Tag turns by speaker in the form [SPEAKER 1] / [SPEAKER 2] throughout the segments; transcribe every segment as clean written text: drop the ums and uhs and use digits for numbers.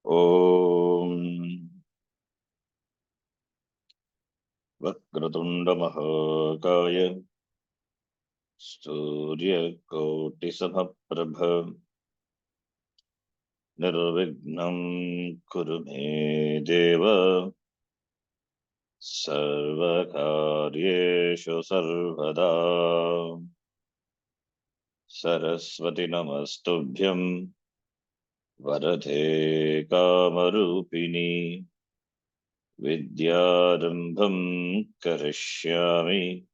[SPEAKER 1] ॐ वक्रतुण्डमहाकाय सूर्यकोटिसमप्रभ निर्विघ्नं कुरु मे देव सर्वकार्येषु सर्वदा। सरस्वती नमस्तुभ्यं वरदे कामरूपिणी विद्यारम्भं करिष्यामि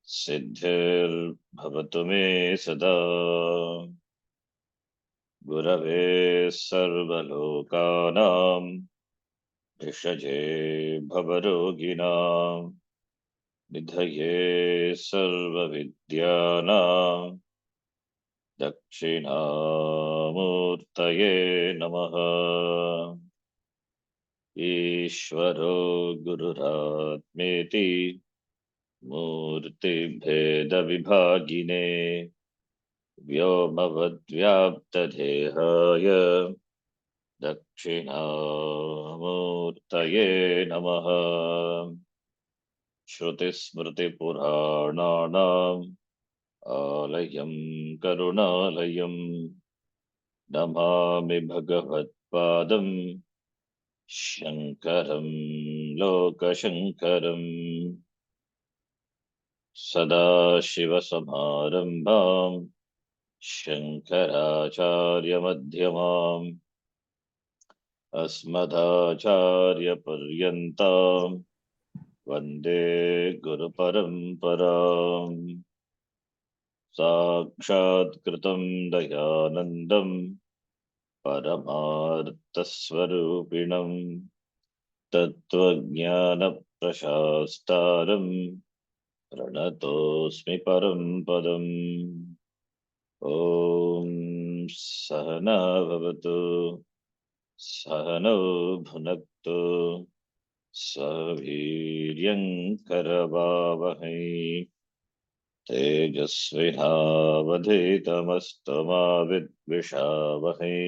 [SPEAKER 1] सिद्धिर्भवतु मे सदा। गुरवे सर्वलोकानां भिषजे भवरोगिणां निधये सर्वविद्यानां दक्षिणामूर्तये नमः। ईश्वरो गुरुरात्मेति मूर्तिभेदविभागिने व्योमवद्व्याप्तदेहाय दक्षिणामूर्तये नमः। श्रुतिस्मृतिपुराणानाम् आलयं करुणालयं नमामि भगवत्पादं शङ्करं लोकशङ्करम्। सदाशिवसमारम्भां शङ्कराचार्यमध्यमाम् अस्मदाचार्यपर्यन्तां वन्दे गुरुपरम्पराम्। साक्षात्कृतं दयानन्दं परमार्थस्वरूपिणं तत्त्वज्ञानप्रशास्तारं प्रणतोऽस्मि परं पदम्। ॐ सहना भवतु सहनौ भुनक्तु सह वीर्यङ्करवावहै तेजस्विनावधीतमस्तु मा विद्विषावहै।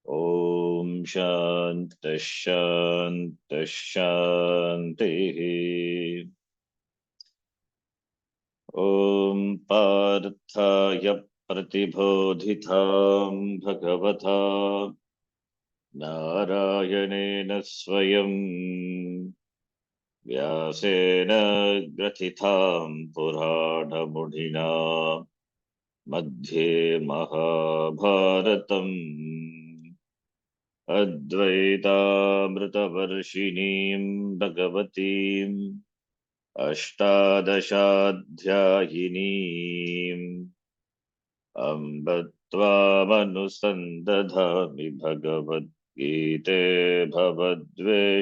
[SPEAKER 1] ॐ शान्तिः शान्तिः शान्तिः। ॐ पार्थाय प्रतिबोधितां भगवता नारायणेन स्वयं व्यासेन ग्रथितां पुराणमुनिना मध्ये महाभारतम् अद्वैतामृतवर्षिणीं भगवतीम् अष्टादशाध्यायिनीम् अम्ब त्वामनुसन्दधामि भगवद्गीते भवद्वेषिणीम्।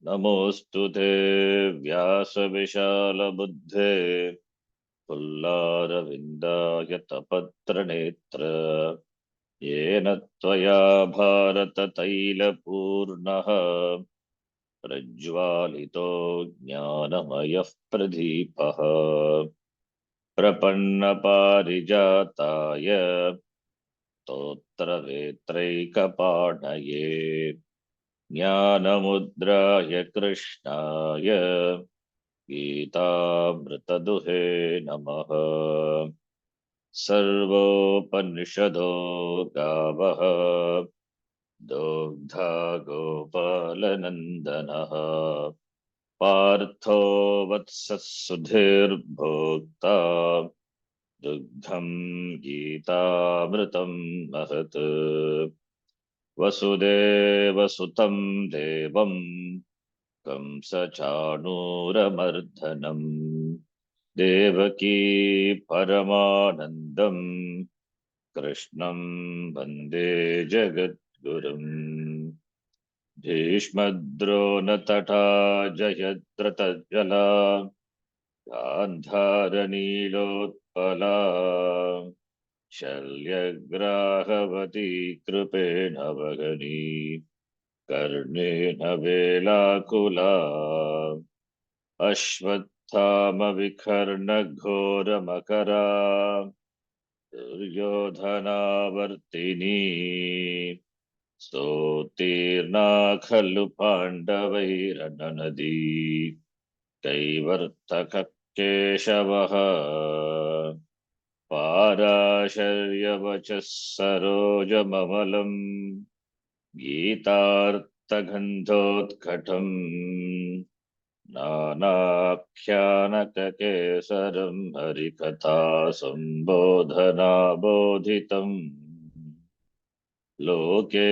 [SPEAKER 1] नमोऽस्तु ते व्यासविशालबुद्धे पुल्लारविन्दायतपत्रनेत्र येन त्वया भारततैलपूर्णः प्रज्वालितो ज्ञानमयः प्रदीपः। प्रपन्नपारिजाताय स्तोत्रवेत्रैकपाणये ज्ञानमुद्राय कृष्णाय गीतामृतदुहे नमः। सर्वोपनिषदो गावः दोग्धा गोपालनन्दनः पार्थो वत्सः सुधीर्भोक्ता दुग्धं गीतामृतं महत्। वसुदेवसुतं देवं कंसचाणूरमर्दनम् देवकी परमानन्दं कृष्णं वन्दे जगद्गुरुम्। भीष्मद्रोणतटा जयद्रथज्जला गान्धारनीलोत्पला शल्यग्राहवती कृपेण वगनी कर्णेन वेलाकुला अश्वत्थामविकर्णघोरमकरा दुर्योधनावर्तिनी स्तोतीर्णा खलु पाण्डवैरननदी कैवर्तकः केशवः पाराशर्यवचः सरोजममलम् गीतार्थगन्धोत्कटम् नानाख्यानककेसरम् हरिकथा सम्बोधनाबोधितम् लोके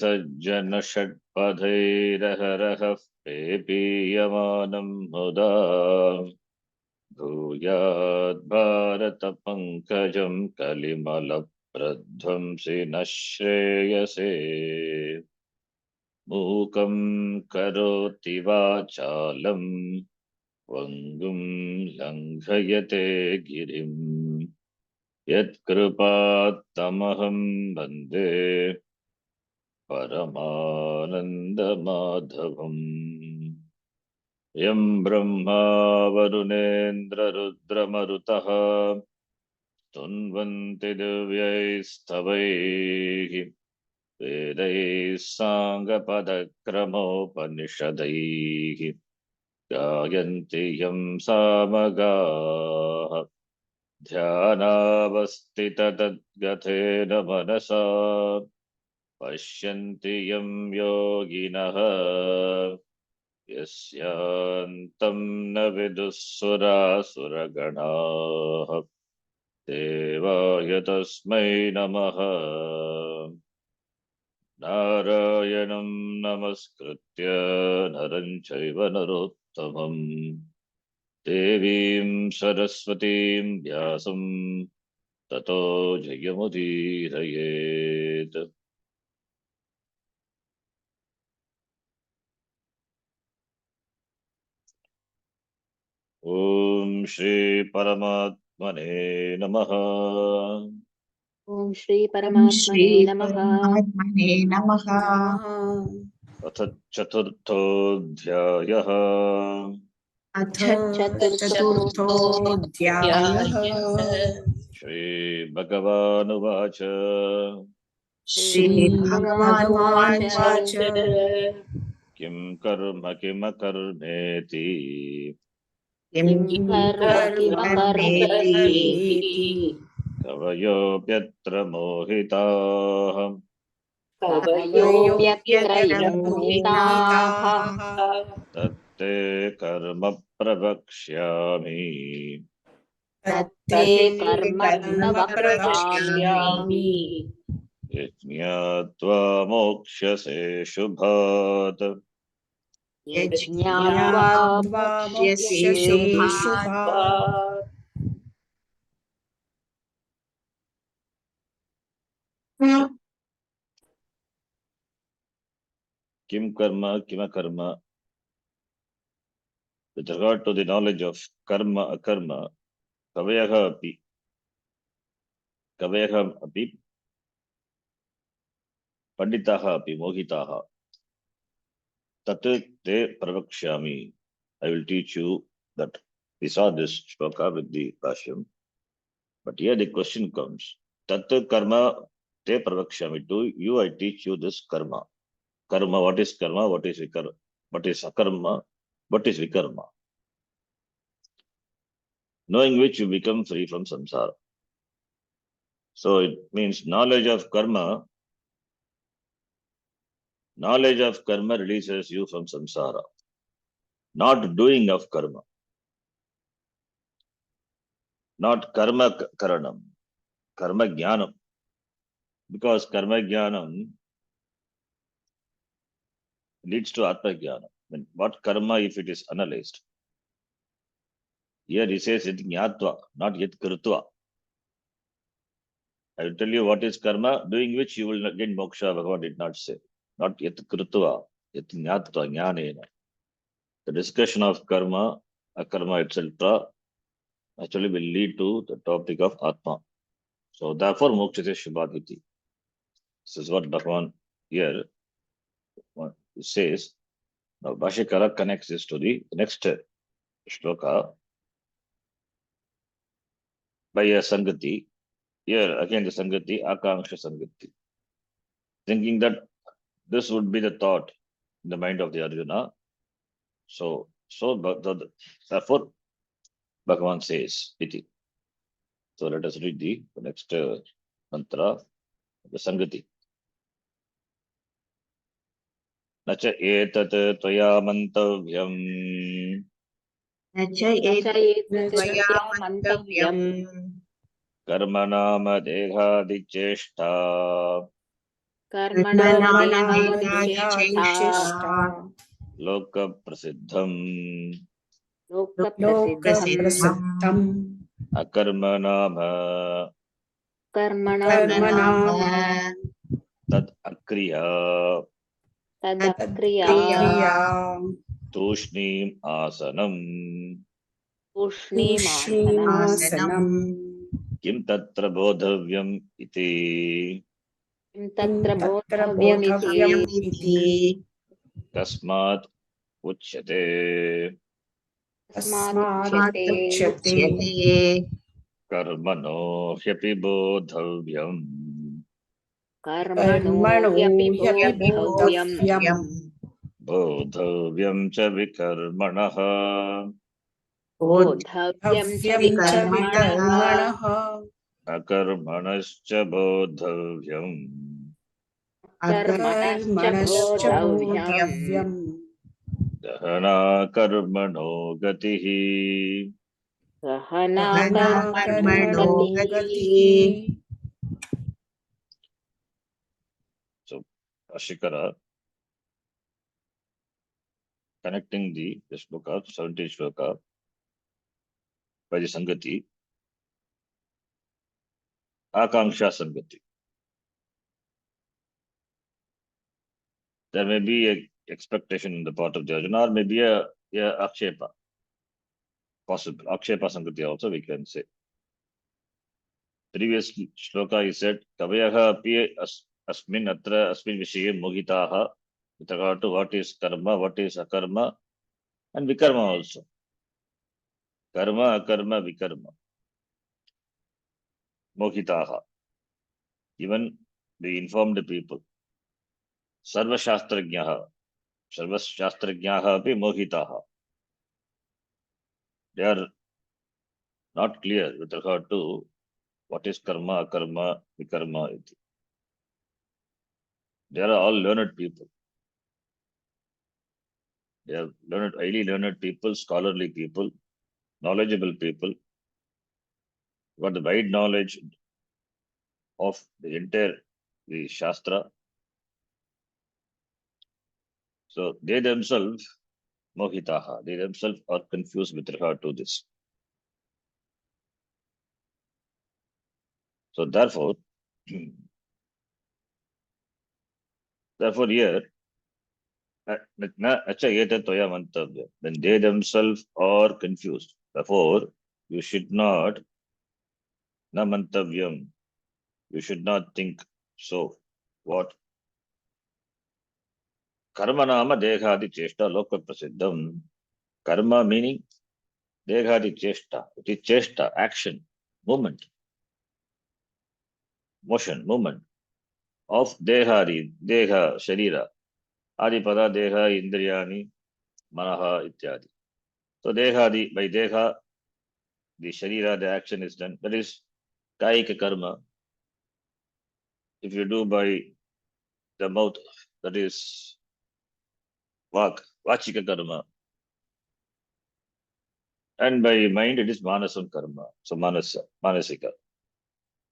[SPEAKER 1] सज्जनषट्पथैरहरः पेपीयमानम् मुदा भूयात् भारतपङ्कजम् कलिमलप्रध्वंसि न श्रेयसे मूकं करोति वाचालम् वङ्गुं लङ्घयते गिरिम् यत्कृपात्तमहं वन्दे परमानन्दमाधवम् यं ब्रह्मा वरुणेन्द्ररुद्रमरुतः स्तुन्वन्ति दिव्यैस्तवैः वेदैः साङ्गपदक्रमोपनिषदैः गायन्ति यं सामगाः ध्यानावस्थिततद्गतेन मनसा पश्यन्ति यं योगिनः यस्यान्तं न विदुःसुरासुरगणाः देवाय तस्मै नमः नारायणं नमस्कृत्य नरं चैव नरोत्तमम् देवीं सरस्वतीं व्यासं ततो जयमुदीरयेत् ॐ श्री परमात्मने नमः।
[SPEAKER 2] ॐ श्री परमात्मने नमः।
[SPEAKER 3] नमः।
[SPEAKER 1] अथ चतुर्थोऽध्यायः।
[SPEAKER 3] अथ
[SPEAKER 2] चतुर्थोऽध्यायः।
[SPEAKER 1] श्रीभगवानुवाच
[SPEAKER 3] श्रीभगवानुवाच
[SPEAKER 1] किं कर्म किमकर्मेति
[SPEAKER 2] किं कर्म किमकर्मेति
[SPEAKER 1] कवयोऽप्यत्र मोहिताः
[SPEAKER 2] कवयोऽप्यत्र मोहिताः
[SPEAKER 1] तत्ते कर्म प्रवक्ष्यामि
[SPEAKER 2] तत्ते कर्म प्रवक्ष्यामि
[SPEAKER 1] यज्ञात्वा मोक्ष्यसे शुभात्।
[SPEAKER 2] यज्ञात्वा मोक्ष्यसे शुभात्।
[SPEAKER 1] Kim karma, kima karma. With regard to the knowledge of karma, akarma, kavayaha api, panditaha api, mohitaha. Tat te pravakshyami. I will teach you that. We saw this shloka with the Bhashyam. But here the question comes. Tat karma te pravakshyami. To you I teach you this karma. Karma, what is karma? What is vikarma? What is akarma? What is vikarma? Knowing which you become free from samsara. So it means knowledge of karma releases you from samsara. Not doing of karma. Not karma karanam. Karma jnanam. Because karma jnanam leads to atma jnana. I mean, what karma if it is analyzed? Here he says it jnatva, not yet krutva. I will tell you what is karma, doing which you will not get moksha, Bhagavad did not say. Not yet krutva, yet jnatva, jnanena. The discussion of karma, akarma, etc. actually will lead to the topic of atma. So therefore moksha is shubhaditi. This is what Bhagavan here says. Now Bhashikara connects this to the next shloka by a sangati. Here again the Sangati, Akanksha Sangati. Thinking that this would be the thought in the mind of the Arjuna. Therefore, Bhagavan says, iti. So let us read the next mantra, the Sangati. Nacha etat tvaya mantavyam
[SPEAKER 3] न च
[SPEAKER 2] न च एतत्
[SPEAKER 3] त्वया
[SPEAKER 2] त्वया
[SPEAKER 3] मन्तव्यम्
[SPEAKER 2] मन्तव्यम्
[SPEAKER 1] कर्मणाम देहादिचेष्टा
[SPEAKER 2] कर्मणामदेहादिचेष्टा
[SPEAKER 3] कर्मणामदेहादिचेष्टा
[SPEAKER 1] लोकप्रसिद्धम्
[SPEAKER 2] लोकप्रसिद्धम्
[SPEAKER 3] लोकप्रसिद्धम्
[SPEAKER 1] अकर्मणाम
[SPEAKER 2] कर्मणाम
[SPEAKER 3] कर्मणाम
[SPEAKER 1] तद् अक्रिया
[SPEAKER 2] तदक्रिया
[SPEAKER 3] तत्क्रिया
[SPEAKER 1] तूष्णीम् आसनम्
[SPEAKER 2] तूष्णीमासनम्
[SPEAKER 3] तूष्णीमासनम्
[SPEAKER 1] किं तत्र बोधव्यम् इति
[SPEAKER 2] किं
[SPEAKER 3] किं
[SPEAKER 2] तत्र
[SPEAKER 3] तत्र
[SPEAKER 2] बोद्धव्यमिति
[SPEAKER 3] बोधव्यम् इति
[SPEAKER 1] कस्मात् उच्यते
[SPEAKER 2] तस्मादुच्यते
[SPEAKER 3] तस्मादुच्यते
[SPEAKER 1] कर्मणो ह्यपि बोधव्यम्
[SPEAKER 2] कर्मणो
[SPEAKER 3] कर्मणो
[SPEAKER 2] ह्यपि
[SPEAKER 3] ह्यपि
[SPEAKER 2] बोद्धव्यम्
[SPEAKER 3] बोधव्यम्
[SPEAKER 1] बोधव्यम् च विकर्मणः
[SPEAKER 2] बोद्धव्यं च
[SPEAKER 3] बोद्धव्यम् च
[SPEAKER 2] विकर्मणः
[SPEAKER 3] विकर्मणः
[SPEAKER 1] अकर्मणश्च बोधव्यम्
[SPEAKER 2] कर्मणश्च
[SPEAKER 3] अकर्मणश्च
[SPEAKER 2] बोद्धव्यम्
[SPEAKER 3] बोधव्यम्
[SPEAKER 1] गहना कर्मणो गतिः
[SPEAKER 2] गहना
[SPEAKER 3] गहना
[SPEAKER 2] कर्मणो
[SPEAKER 3] कर्मणो
[SPEAKER 2] गतिः
[SPEAKER 3] गतिः
[SPEAKER 1] So, Ashikara, connecting the shloka, 17 shloka, by the Sangati, Akanksha Sangati. There may be a expectation on the part of the Arjuna, or maybe a Akshepa. Possible. Akshepa Sangati also we can say. Previous shloka he said, Kavayaha api asmin atra asmin vishaye mohitaha, with regard to what is karma, what is akarma, and vikarma also. Karma, akarma, vikarma. Mohitaha. Even the informed people. Sarvashastrajnaha. Sarvashastrajnaha api mohitaha. They are not clear with regard to what is karma, akarma, vikarma. They are all learned people. They are learned, highly learned people, scholarly people, knowledgeable people, got the wide knowledge of the entire the Shastra. So they themselves, mohitaha, they themselves are confused with regard to this. So therefore, here, when they themselves are confused, therefore you should not, na mantavyam, you should not think so. What? Karma nama dehadi cheshta loka prasiddham. Karma meaning dehadi cheshta. It is cheshta, action, movement, motion, movement of dehadi, deha, sharira, adipada, deha, indriyani, manaha, ityadi. So dehadi, by deha, the sharira, the action is done. That is kaika karma. If you do by the mouth, that is vak, vachika karma. And by mind, it is manasam karma. So manasa, manasika.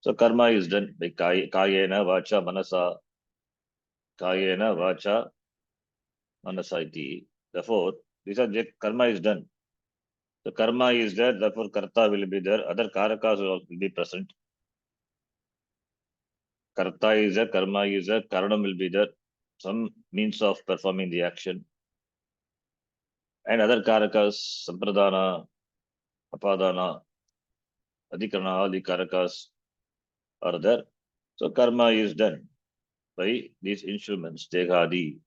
[SPEAKER 1] So karma is done by kayena, vacha, manasa, kayena, vacha, manasa iti. Therefore, these are karma is done. The karma is there, therefore karta will be there. Other karakas will also be present. Karta is there, karma is there, karanam will be there. Some means of performing the action. And other karakas, sampradana, apadana, adhikarana, all the karakas are there. So karma is done by these instruments, degadi,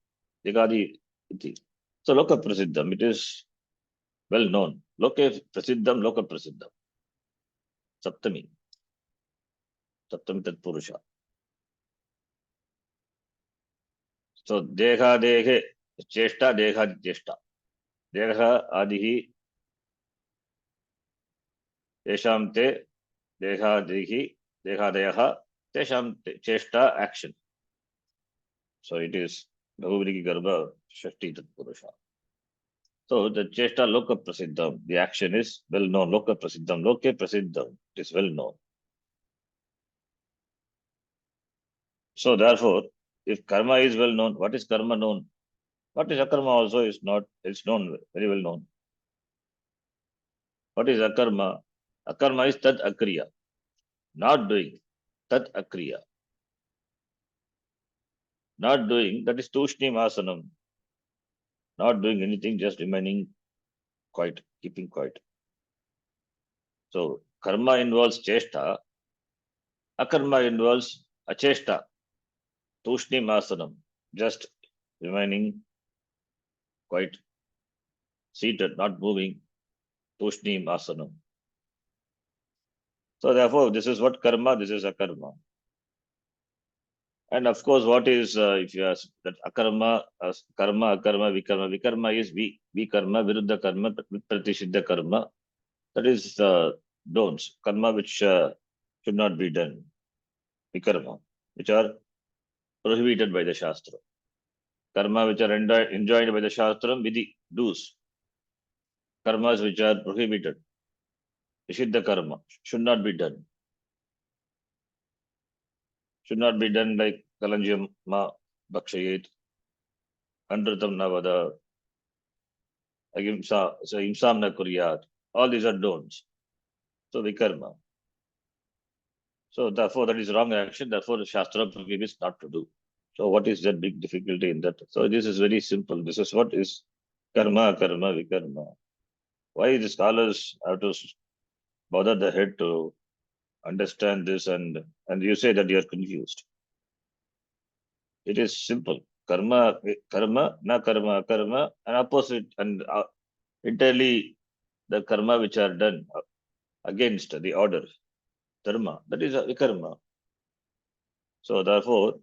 [SPEAKER 1] iti. So loka prasiddham, it is well known. Loka prasiddham, Saptami. Tattvam Tat Purusha. So Deha Dehe Cheshta Deha Cheshta. Deha Adihi Tesham Te Deha Dehi Deha Deha Tesham Cheshta action. So it is Bhagavad Garbha Shashti Tat Purusha. So the Cheshta Loka Prasiddham, the action is well known. Loka Prasiddham, Loke Prasiddham, it is well known. So therefore, if karma is well known, what is karma known? What is akarma also is not, it's known, very well known. What is akarma? Akarma is tat akriya, not doing, tat akriya. Not doing, that is tushnim asanam. Not doing anything, just remaining quiet, keeping quiet. So karma involves cheshta, akarma involves acheshta, tushnim asanam, just remaining quiet, seated, not moving, tushnim asanam. So therefore, this is what karma, this is akarma. And of course, what is, if you ask that akarma, karma, akarma, vikarma is vikarma, viruddha karma, pratisiddha karma. That is don'ts, karma which should not be done, vikarma, which are prohibited by the Shastra. Karma which are enjoined by the Shastra, vidhi, do's. Karmas which are prohibited, nishiddha karma, should not be done. Should not be done like kalanjam ma bhakshayet, andratam navada, ahimsa, so imsam na kuryat. All these are don'ts. So vikarma. So therefore that is wrong action. Therefore the Shastra prohibits not to do. So what is that big difficulty in that? So this is very simple. This is what is karma, karma, vikarma. Why the scholars have to bother the head to understand this and you say that you are confused. It is simple. Karma, karma, na karma, karma, and opposite and entirely the karma which are done against the order, dharma, that is a vikarma. So therefore,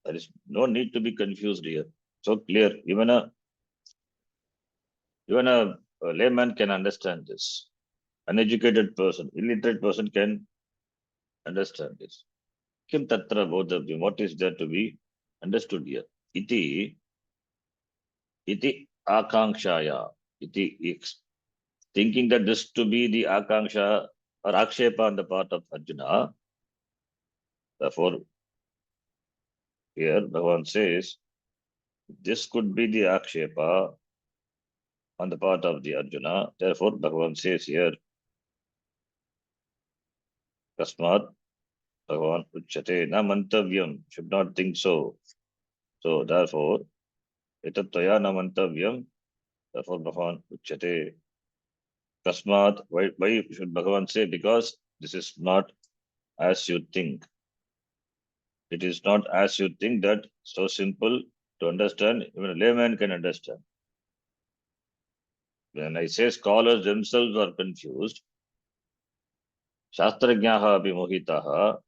[SPEAKER 1] there is no need to be confused here. So clear. Even a layman can understand this. Uneducated person, illiterate person can understand this. Kim tatra bodhabhyam, what is there to be understood here? Iti akanksha, thinking that this to be the akanksha or akshepa on the part of Arjuna. Therefore, here Bhagavan says, this could be the akshepa on the part of the Arjuna. Therefore, Bhagavan says here, Kasmat, Bhagavan uchate na mantavyam, should not think so. So therefore, etatvaya na mantavyam, therefore Bhagavan uchate. Kasmat, why should Bhagavan say? Because this is not as you think. It is not as you think, that so simple to understand, even a layman can understand. When I say scholars themselves are confused, Shastrajnaha api mohitaha,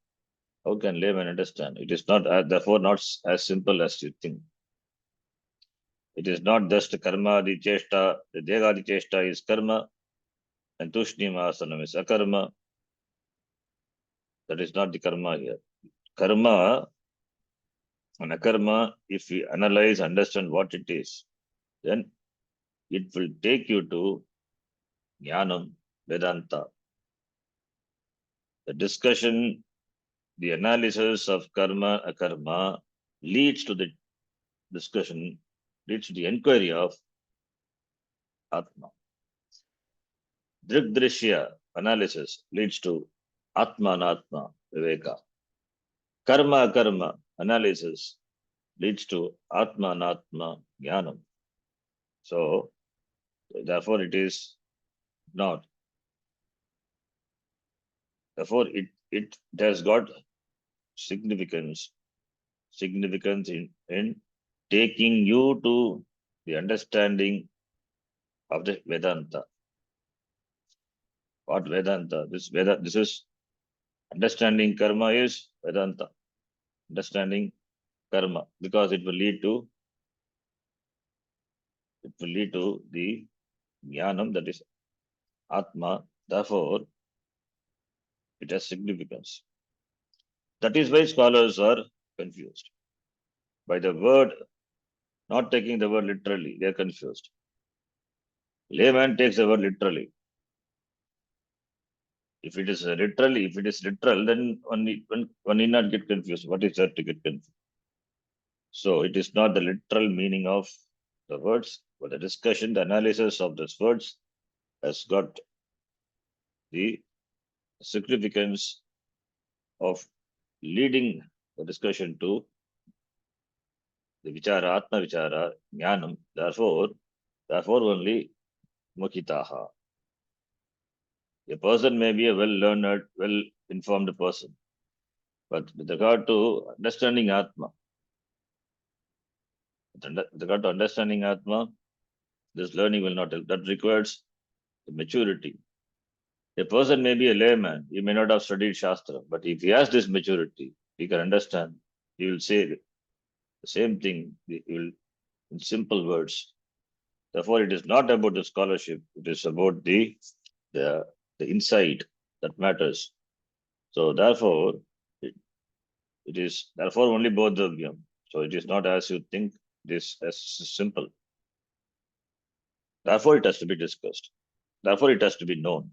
[SPEAKER 1] how can layman understand? It is not, therefore, not as simple as you think. It is not just karma, the cheshta, the dega, the cheshta is karma, and tushnim asanam is akarma. That is not the karma here. Karma and akarma, if we analyze, understand what it is, then it will take you to Jnanam, Vedanta. The discussion, the analysis of karma, akarma leads to the discussion, leads to the inquiry of Atma. Drigdrishya analysis leads to Atma Anatma, Viveka. Karma, akarma analysis leads to Atma Anatma, Jnanam. So, therefore it is not. Therefore, it has got significance in taking you to the understanding of the Vedanta. What Vedanta? This is Understanding karma is Vedanta. Understanding karma, because it will lead to the jnanam, that is Atma. Therefore, it has significance. That is why scholars are confused. By the word, not taking the word literally, they are confused. Layman takes the word literally. If it is literal, then one need not get confused. What is there to get confused? So it is not the literal meaning of the words, but the discussion, the analysis of those words has got the significance of leading the discussion to the vichara, atma vichara, jnanam. Therefore only mukitaha. A person may be a well-learned, well-informed person, but with regard to understanding atma, with regard to understanding atma, this learning will not help. That requires the maturity. A person may be a layman, he may not have studied Shastra, but if he has this maturity, he can understand. He will say the same thing he will, in simple words. Therefore, it is not about the scholarship, it is about the, the insight that matters. So, therefore, it is therefore only bodhavyam. So, it is not as you think, it is as simple. Therefore, it has to be discussed. Therefore, it has to be known.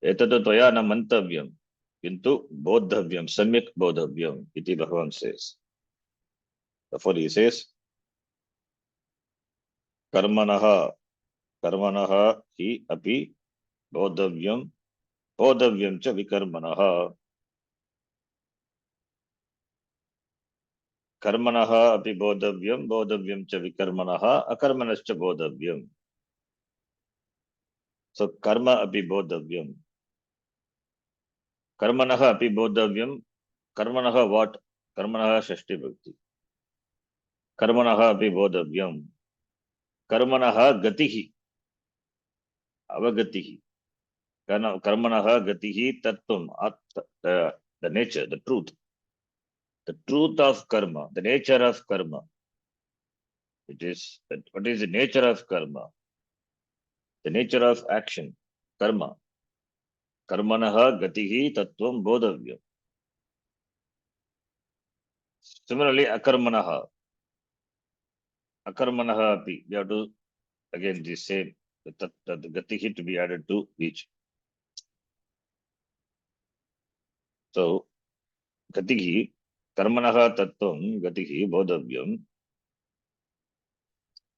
[SPEAKER 1] Etatu toya na mantavyam. Kintu bodhavyam, samyak bodhavyam, iti Bhagavan says. Therefore, he says, karmanaha hi api bodhavyam, bodhavyam cha vikarmanaha. Karmanaha api bodhavyam, bodhavyam cha vikarmanaha, akarmanascha bodhavyam. So, karma api bodhavyam. Karmanaha api bodhavyam. Karmanaha what? Karmanaha shashti bhakti. Karmanaha api bodhavyam. Karmanaha gatihi. Avagatihi. Karmanaha gatihi tattvam. The nature, the truth. The truth of karma, the nature of karma. It is, what is the nature of karma? The nature of action, karma. Karmanaha gatihi tattvam bodhavyam. Similarly, akarmanaha. Akarmanaha api. We have to, again, the same, the gatihi to be added to each. So, gatihi, karmanaha tattvam, gatihi, bodhavyam,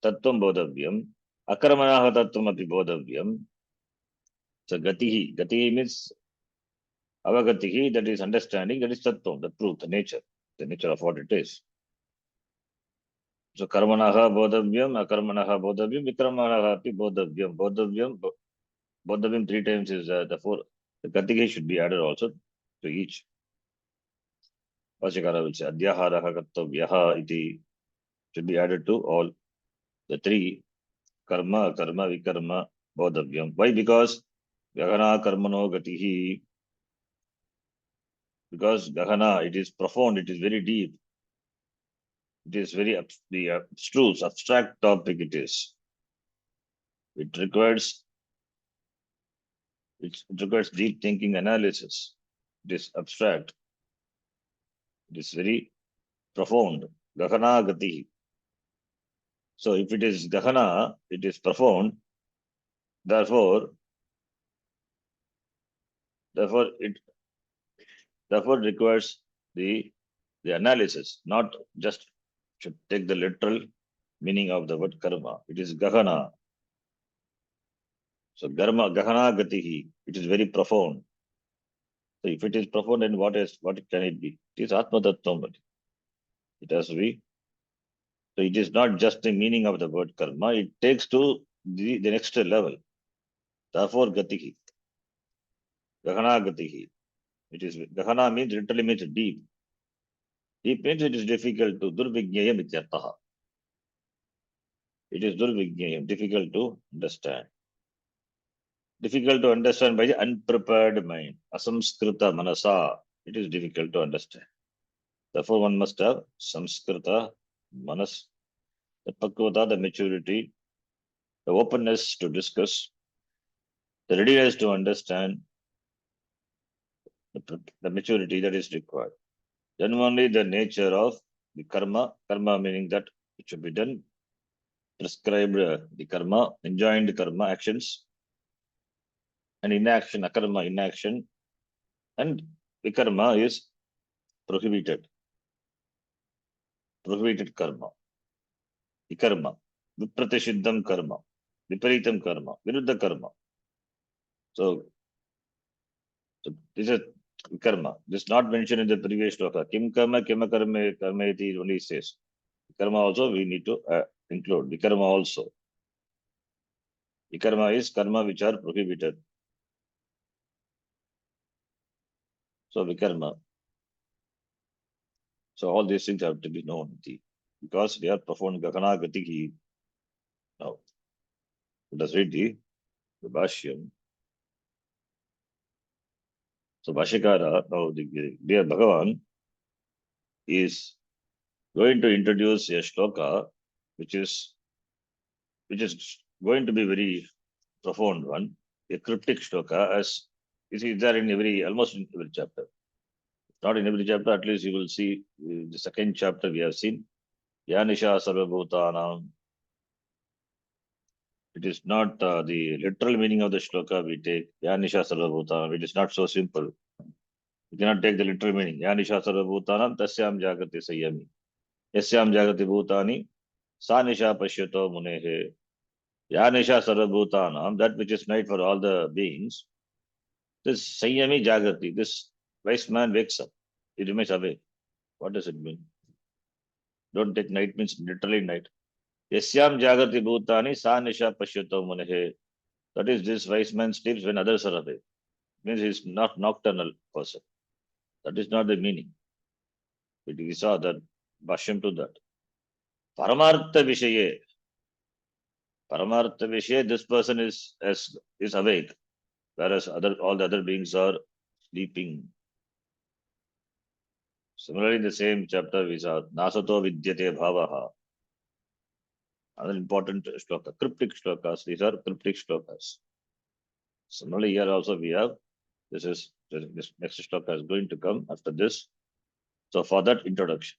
[SPEAKER 1] tattvam bodhavyam, akarmanaha tattvam api bodhavyam. So, gatihi means avagatihi, that is understanding, that is tattvam, the truth, the nature of what it is. So, karmanaha bodhavyam, akarmanaha bodhavyam, vikramanaha api bodhavyam. Bodhavyam 3 times is the 4. The gatihi should be added also to each. Vachakara will say, adhyaharaha kartavyaha iti should be added to all the 3. Karma, karma, vikarma, bodhavyam. Why? Because gahana karmano gatihi. Because gahana, it is profound, it is very deep. It is very abstruse, abstract topic it is. It requires deep thinking analysis. It is abstract. It is very profound. Gahana gatihi. So if it is gahana, it is profound. Therefore it requires the analysis, not just should take the literal meaning of the word karma. It is gahana. So gahana gatihi. It is very profound. So if it is profound, then what can it be? It is atma tattvam. It has to be. So it is not just the meaning of the word karma. It takes to the next level. Therefore gatihi. Gahana gatihi. It is gahana means literally means deep. Deep means it is difficult to durvijnayam ityartaha. It is durvijnayam, difficult to understand. difficult to understand by the unprepared mind. Asamskrita manasa. It is difficult to understand. Therefore, one must have samskrita manas, the pakvata, the maturity, the openness to discuss, the readiness to understand, the maturity that is required. Then only the nature of the karma meaning that it should be done, prescribed the karma, enjoined karma actions, and inaction, akarma, inaction, and vikarma is prohibited karma, vikarma, vipratishiddham karma, viparitam karma, viruddha karma. So this is karma. This is not mentioned in the previous shloka. Kim karma, kima karma iti only says. Karma also we need to include. Vikarma also. Vikarma is karma which are prohibited. So vikarma. So all these things have to be known. Because we are profound gagana gatiki. Now, let us read the Bhashyam. So Bhashyakara, now the dear Bhagavan is going to introduce a shloka which is going to be very profound one, a cryptic shloka, as is there in almost in every chapter. Not in every chapter, at least you will see the second chapter we have seen. Yanisha Sarvabhutanam. It is not the literal meaning of the shloka we take. Yanisha Sarvabhutanam. It is not so simple. You cannot take the literal meaning. Yanisha Sarvabhutanam Tasyam Jagati Sayami. Yasyam Jagati Bhutani Sanisha Pashyato Munehe. Yanisha Sarvabhutanam, that which is night for all the beings. This Sayami Jagati, this wise man wakes up. He remains awake. What does it mean? Don't take night means literally night. Yasyam Jagati Bhutani Sanisha Pashyato Munehe. That is, this wise man sleeps when others are awake. It means he is not nocturnal person. That is not the meaning. We saw that Bhashyam to that. Paramartha Vishaye. Paramartha Vishaye, this person is awake, whereas all the other beings are sleeping. Similarly, in the same chapter, we saw Nasato Vidyate Bhavaha. Another important shloka, cryptic shlokas. These are cryptic shlokas. Similarly, here also we have this next shloka is going to come after this. So for that introduction.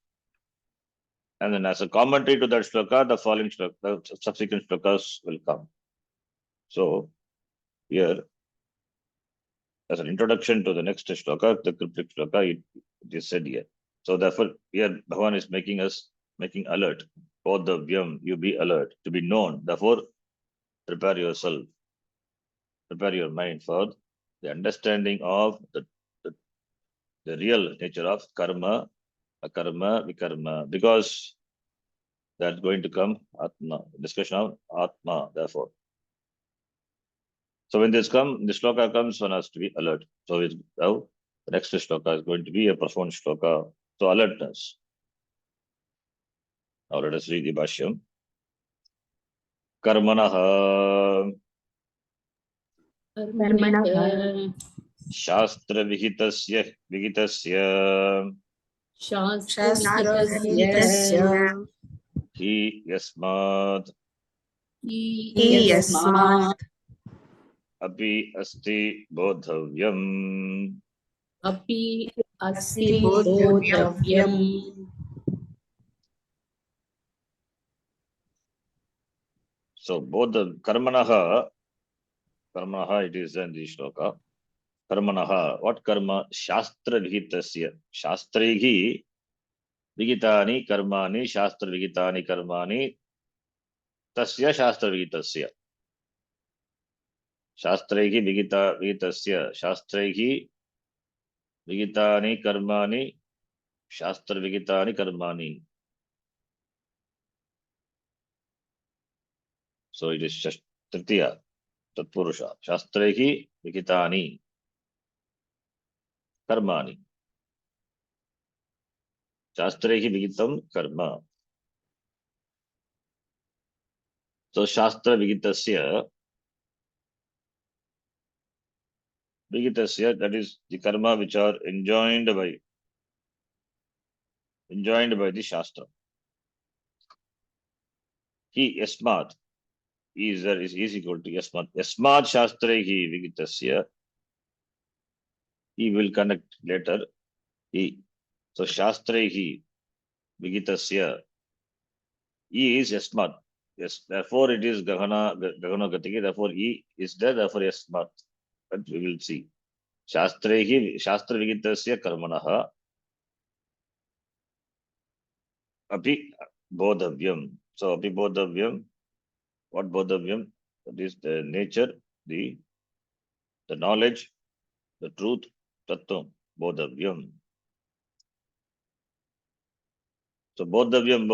[SPEAKER 1] And then as a commentary to that shloka, the following shloka, the subsequent shlokas will come. So here, as an introduction to the next shloka, the cryptic shloka, it is said here. So therefore, here Bhagavan is making alert. Both the Vyam, you be alert, to be known. Therefore, prepare yourself, prepare your mind for the understanding of the real nature of karma, akarma, vikarma, because that's going to come Atma, discussion of Atma, therefore. So when this shloka comes, one has to be alert. So now the next shloka is going to be a profound shloka. So alertness. Now let us read the Bhashyam. Karmanaha Shastra Vigitasya
[SPEAKER 3] शास्त्रविहितस्य
[SPEAKER 1] Hi Yasmat
[SPEAKER 3] हि यस्मात्
[SPEAKER 1] Api Asti Bodhavyam.
[SPEAKER 4] अपि अस्ति
[SPEAKER 3] अस्ति बोद्धव्यम्
[SPEAKER 4] बोद्धव्यम्
[SPEAKER 1] So both the Karmanaha, it is in the shloka. Karmanaha, what karma? Shastra Vigitasya. Shastrihi Vigitani Karmani, Shastra Vigitani Karmani, Tasya Shastra Vigitasya. Shastrihi Vigitasya. Shastrihi Vigitani Karmani, Shastra Vigitani Karmani. So it is Tritiya, Tatpurusha. Shastrihi Vigitani Karmani. Shastrehi Vigitam Karma. So Shastra Vigitasya. Vigitasya, that is the karma which are enjoined by the Shastra. He yasmat is equal to yasmat. Yasmat Shastrehi Vigitasya. He will connect later. He. So Shastrehi Vigitasya. He is yasmat. Yes, therefore it is Gahana Gatiki. Therefore he is there. Therefore yasmat. But we will see. Shastrehi Shastra Vigitasya Karmanaha Api Bodhavyam. So Api Bodhavyam. What Bodhavyam? That is the nature, the knowledge, the truth, Tattvam, Bodhavyam. So Bodhavyam,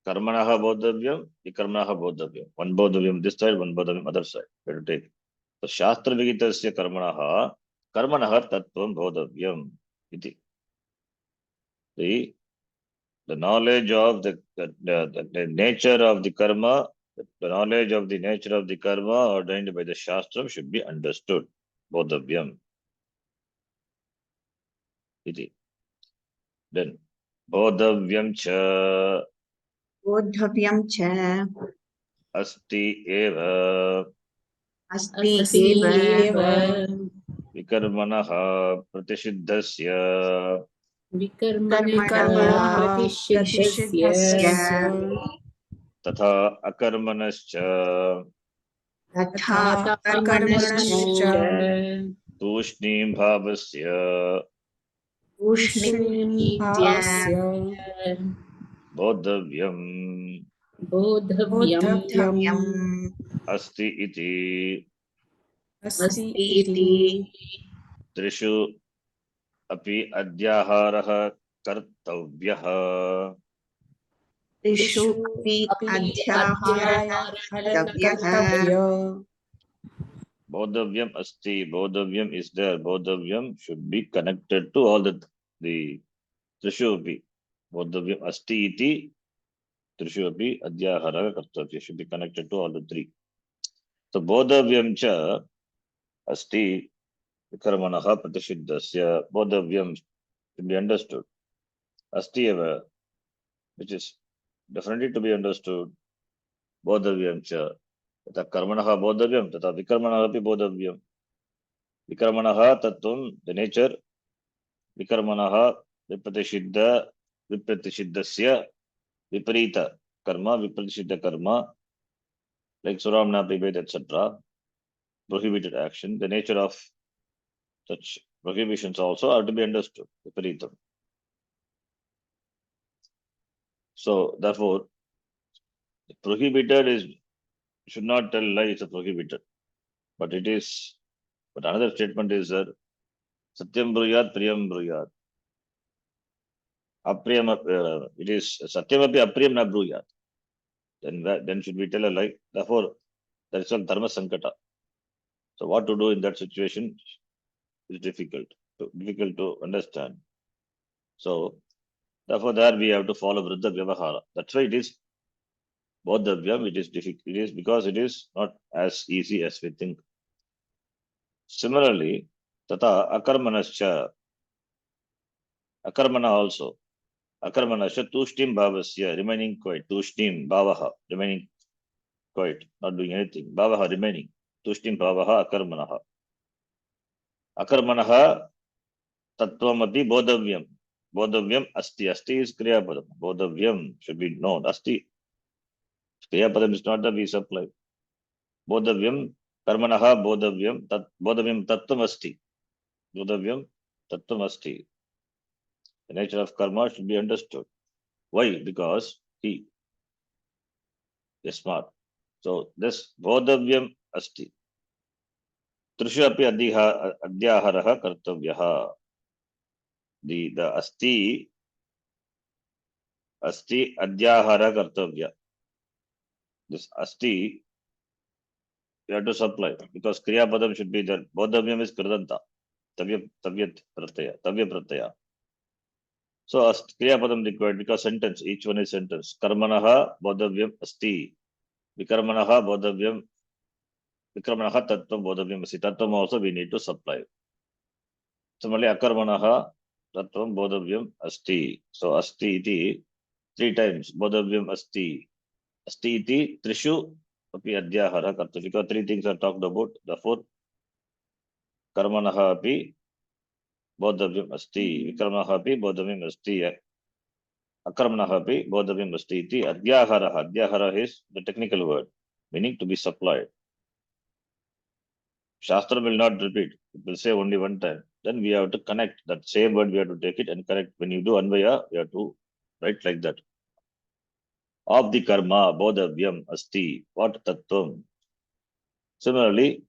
[SPEAKER 1] Karmanaha Bodhavyam, Vikarmanaha Bodhavyam. One Bodhavyam this side, one Bodhavyam other side. Better take. So Shastra Vigitasya Karmanaha Tattvam Bodhavyam. Iti. The knowledge of the nature of the karma, the knowledge of the nature of the karma ordained by the Shastra should be understood. Bodhavyam. Iti. Then Bodhavyam cha
[SPEAKER 3] Bodhavyam cha
[SPEAKER 1] asti eva
[SPEAKER 3] asti
[SPEAKER 4] Asti
[SPEAKER 3] eva
[SPEAKER 4] eva
[SPEAKER 1] vikarmanaha pratishiddhasya
[SPEAKER 4] vikarmanaha
[SPEAKER 3] karmanaha
[SPEAKER 4] pratishiddhasya
[SPEAKER 3] pratishiddhasya
[SPEAKER 1] tatha akarmanascha
[SPEAKER 3] तथा
[SPEAKER 4] tata
[SPEAKER 3] कर्मणश्च
[SPEAKER 4] karmanascha
[SPEAKER 1] tushnim bhavasya
[SPEAKER 3] तूष्णीं
[SPEAKER 1] bodhavyam
[SPEAKER 4] bodhavyam
[SPEAKER 3] बोधव्यम्
[SPEAKER 1] asti iti
[SPEAKER 3] अस्ति
[SPEAKER 4] asti
[SPEAKER 3] इति
[SPEAKER 1] trishu api adyaharah kartavyah.
[SPEAKER 3] त्रिषु अपि अध्याहारः कर्तव्यः
[SPEAKER 1] Bodhavyam asti. Bodhavyam is there. Bodhavyam should be connected to all the Trishu api. Bodhavyam asti iti. Trishu api adhyahara kartavya should be connected to all the three. So Bodhavyam cha asti vikarmanaha pratishiddhasya. Bodhavyam should be understood. Asti eva, which is definitely to be understood. Bodhavyam cha. Tata karmanaha bodhavyam, tata vikarmanaha api bodhavyam. Vikarmanaha tattvam, the nature. Vikarmanaha vipratishiddhasya viparita karma, vipratishiddha karma, like Suramna, Pibet, etc. Prohibited action. The nature of such prohibitions also are to be understood. Viparitam. So therefore, the prohibited is should not tell lie it's a prohibited. But it is, but another statement is that Satyam Bruyat, Priyam Bruyat. Apriyam, it is Satyam api Apriyam na Bruyat. Then should we tell a lie? Therefore, there is one Dharma Sankata. So what to do in that situation is difficult to understand. So therefore, there we have to follow Vriddha Vyavahara. That's why it is Bodhavyam, it is difficult. It is because it is not as easy as we think. Similarly, Tata Akarmanascha, Akarmana also. Akarmanascha Tushtim Bhavasya, remaining quiet. Tushtim Bhavaha, remaining quiet, not doing anything. Bhavaha remaining. Tushtim Bhavaha Akarmanaha. Akarmanaha Tattwamapi Bodhavyam. Bodhavyam Asti. Asti is Kriyapadam. Bodhavyam should be known. Asti. Kriyapadam is not the we supply. Bodhavyam Karmanaha Bodhavyam Bodhavyam Tattvam Asti. Bodhavyam Tattvam Asti. The nature of karma should be understood. Why? Because he is smart. So this Bodhavyam Asti. Trishu api adhyaharaha kartavyaha. The Asti adhyahara kartavya. This Asti you have to supply because Kriya Padam should be there. Bodhavyam is Kridanta. Tavya Pratyaya. So Kriya Padam required because sentence, each one is sentence. Karmanaha Bodhavyam Asti. Vikarmanaha Bodhavyam Vikramanaha tattvam bodhavyam asti. Tattvam also we need to supply. Similarly, akarmanaha tattvam bodhavyam asti. So asti iti 3 times. Bodhavyam asti. Asti iti trishu api adhyahara kartu. Because 3 things are talked about. The fourth karmanaha api bodhavyam asti. Vikramanaha api bodhavyam asti. Akarmanaha api bodhavyam asti iti adhyahara. Adhyahara is the technical word, meaning to be supplied. Shastra will not repeat. It will say only one time. Then we have to connect that same word. We have to take it and correct. When you do Anvaya, you have to write like that. Of the karma, bodhavyam asti. What tattvam? Similarly,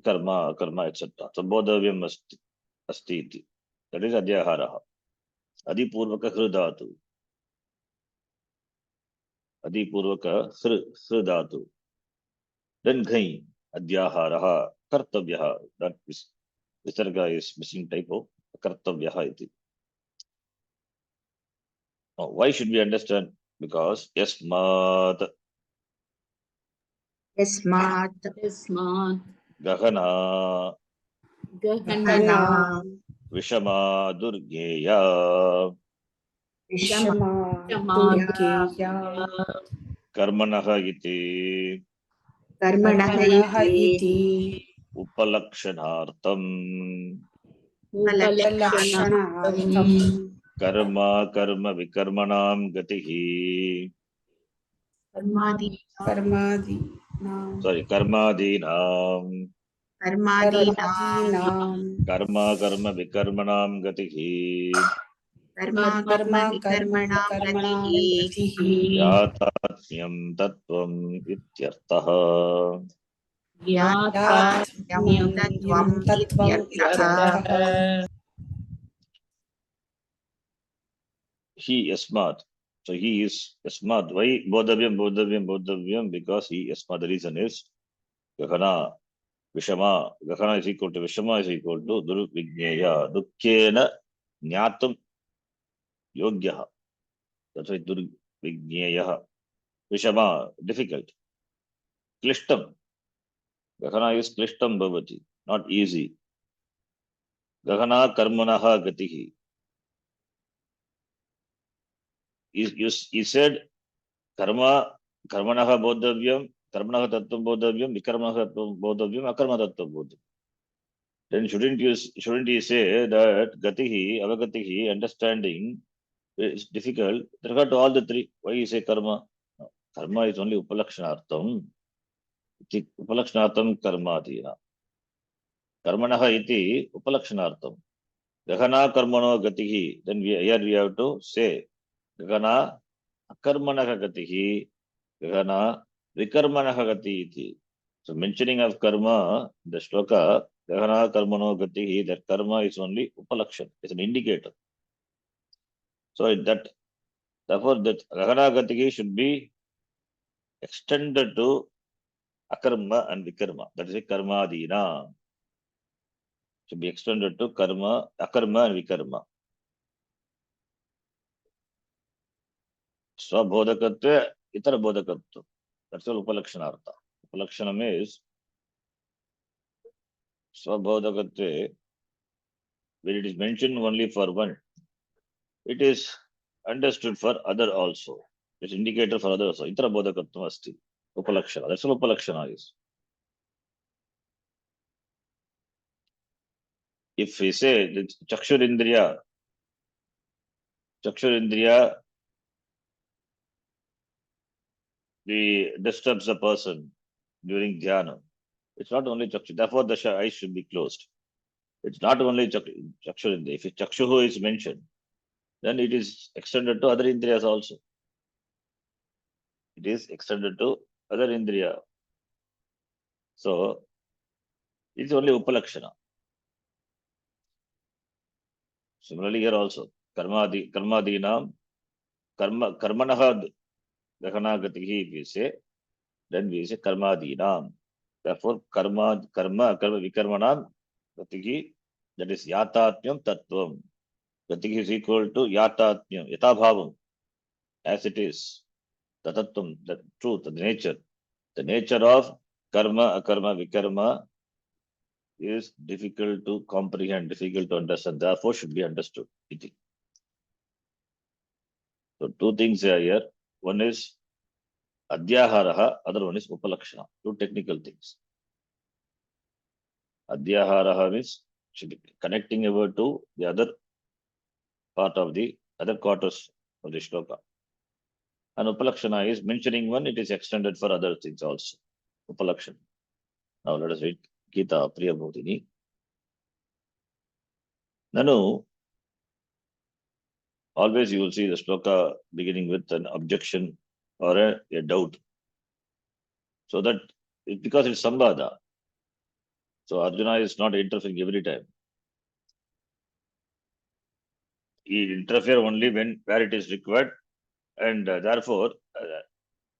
[SPEAKER 1] karma, etc. So bodhavyam asti iti. That is adhyahara. Adipurvaka hridatu. Adipurvaka hridatu. Then ghai. Adhyahara. Kartavyaha. That is, Visarga is missing typo. Kartavyaha iti. Now, why should we understand? Because yasmat
[SPEAKER 3] Yasmat
[SPEAKER 4] Yasmat
[SPEAKER 1] gahana
[SPEAKER 4] Gahana
[SPEAKER 3] Gana
[SPEAKER 1] vishama durgeya
[SPEAKER 3] Vishama
[SPEAKER 4] Shama
[SPEAKER 3] Durgeya
[SPEAKER 1] karmanaha iti
[SPEAKER 3] Karmanaha
[SPEAKER 2] Karmanaha
[SPEAKER 3] iti
[SPEAKER 1] upalakshanartam
[SPEAKER 3] Upalakshanaartham
[SPEAKER 1] karma karma vikarmanam gatihi.
[SPEAKER 2] Karmadi
[SPEAKER 3] Karmadi Nam
[SPEAKER 1] Sorry, karmadinam
[SPEAKER 3] Karmadinam
[SPEAKER 1] karma karma vikarmanam gatihi.
[SPEAKER 2] Karma
[SPEAKER 3] Karma Karma
[SPEAKER 2] Karmanam
[SPEAKER 3] Karmanam
[SPEAKER 2] Gatihi
[SPEAKER 3] Gatihi
[SPEAKER 1] Yatatmyam tattvam ityartaha.
[SPEAKER 2] Yatatmyam
[SPEAKER 3] Yatmyam
[SPEAKER 2] Tattvam
[SPEAKER 3] Tattvam
[SPEAKER 2] Ityarthaha
[SPEAKER 3] Ityarthaha
[SPEAKER 1] He yasmat. So he is yasmat. Why bodhavyam? Because he yasmat. The reason is gahana, vishama. Gahana is equal to vishama is equal to durvigneya. Dukkhena jnatum yogyaha. That's why durvigneya. Vishama, difficult. Klishtam. Gahana is klishtam bhavati. Not easy. Gahana karmanaha gatihi. You said karma, karmanaha bodhavyam, karmanaha tattvam bodhavyam, vikarmanaha tattvam bodhavyam, akarma tattvam bodhavyam. Then shouldn't you say that gatihi, avagatihi, understanding is difficult? Refer to all the 3. Why you say karma? No. Karma is only upalakshanartham. Upalakshanartham karma adhina. Karmanaha iti upalakshanartham. Gahana karmano gatihi. Then here we have to say Gahana akarmanaha gatihi. Gahana vikarmanaha gati iti. So mentioning of karma, the shloka, Gahana karmano gatihi, that karma is only upalakshan. It's an indicator. So therefore that Gahana gatihi should be extended to akarma and vikarma. That is a karmadina. Should be extended to karma, akarma and vikarma. Swabodhakatva, itara bodhakatva. That's all upalakshanartha. Upalakshanam is Swabodhakatve, when it is mentioned only for one, it is understood for other also. It's indicator for other also. Itara bodhakatva asti. Upalakshana. That's what upalakshana is. If we say that Chakshurindriya, we disturbs the person during dhyana. It's not only Chakshu. Therefore, the eyes should be closed. It's not only Chakshurindriya. If Chakshuhu is mentioned, then it is extended to other indriyas also. It is extended to other indriya. So, it's only upalakshana. Similarly, here also, karmadinam, karmanaha gahana gatihi, if we say, then we say karmadinam. Therefore, karma vikarmanam gatihi, that is yatatmyam tattvam. Gatihi is equal to yatatmyam, yatabhavam, as it is. The tattvam, the truth, the nature of karma, akarma, vikarma is difficult to comprehend, difficult to understand, therefore should be understood. Iti. So two things are here. One is Adhyaharaha, other one is Upalakshana. Two technical things. Adhyaharaha means should be connecting a word to the other part of the other quarters of the shloka. And Upalakshana is mentioning one, it is extended for other things also. Upalakshana. Now let us read Gita Priya Bodhini. Nanu, always you will see the shloka beginning with an objection or a doubt. So that because it's Sambhada, so Arjuna is not interfering every time. He interfere only when where it is required, and therefore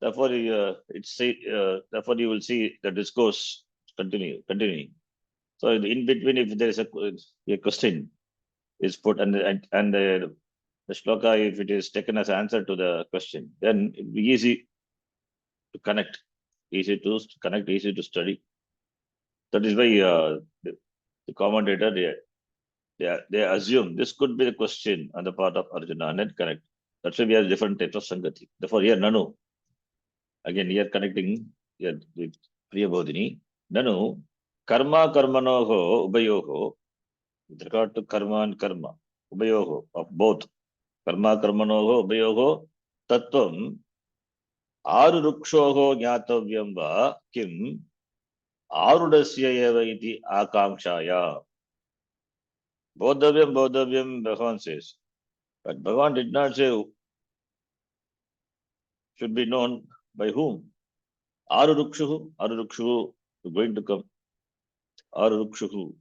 [SPEAKER 1] therefore therefore you will see the discourse continuing. So in between, if there is a question is put and the shloka, if it is taken as answer to the question, then it will be easy to connect, easy to study. That is why the commentator they assume this could be the question on the part of Arjuna and then connect. That's why we have different types of Sangati. Therefore, here Nanu, again here connecting here with Priya Bodhini, Nanu, karma karmanoho ubayoho, with regard to karma and karma, ubayoho, of both, karma karmanoho ubayoho, tattvam, arurukshoho jnatavyam va, kim, arudasya eva iti akamshaya. Bodhavyam, Bhagavan says. But Bhagavan did not say should be known by whom. Arurukshuhu going to come. Arurukshuhu.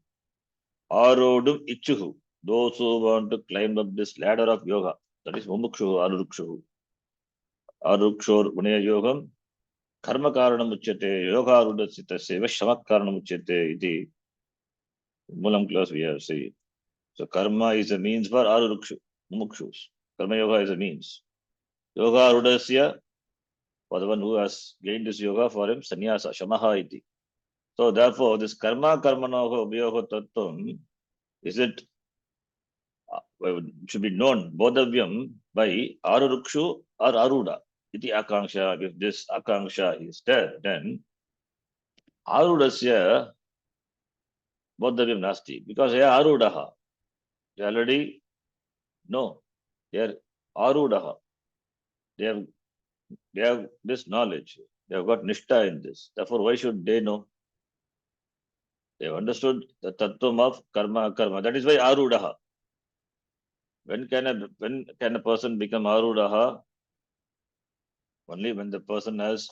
[SPEAKER 1] Arodum ichuhu. Those who want to climb up this ladder of yoga. That is Mumukshuhu, Arurukshuhu. Arurukshor Munaya Yogam. Karma Karanam Uchyate. Yoga Arudasitasya. Shamak Karanam Uchyate. Iti. Mulam class we have seen. So karma is a means for Arurukshu. Mumukshus. Karma Yoga is a means. Yoga Arudasya. For the one who has gained this yoga, for him, sannyasa, shamaha iti. So therefore, this karma karmanoho abhyoho tattvam, is it should be known bodhavyam by arurukshu or aruda iti akanksha. If this akanksha is there, then arudasya bodhavyam nasti, because they are arudaha. They already know. They are arudaha. They have this knowledge. They have got nishta in this. Therefore, why should they know? They have understood the tattvam of karma, karma. That is why arudaha. When can a person become arudaha? Only when the person has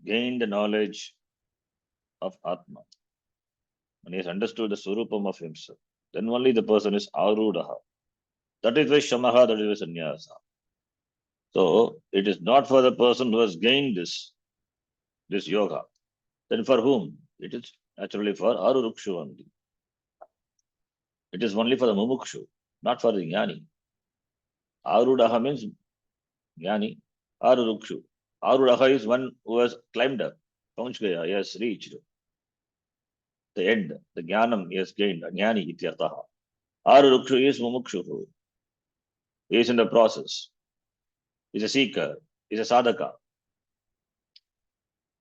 [SPEAKER 1] gained the knowledge of Atma. When he has understood the surupam of himself, then only the person is arudaha. That is why shamaha, that is why sannyasa. So it is not for the person who has gained this yoga. Then for whom? It is naturally for arurukshu only. It is only for the mumukshu, not for the jnani. Arudaha means jnani. Arurukshu. Arudaha is one who has climbed up. He has reached the end. The jnanam he has gained. Jnani ityartaha. Arurukshu is mumukshu. He is in the process. He is a seeker. He is a sadhaka.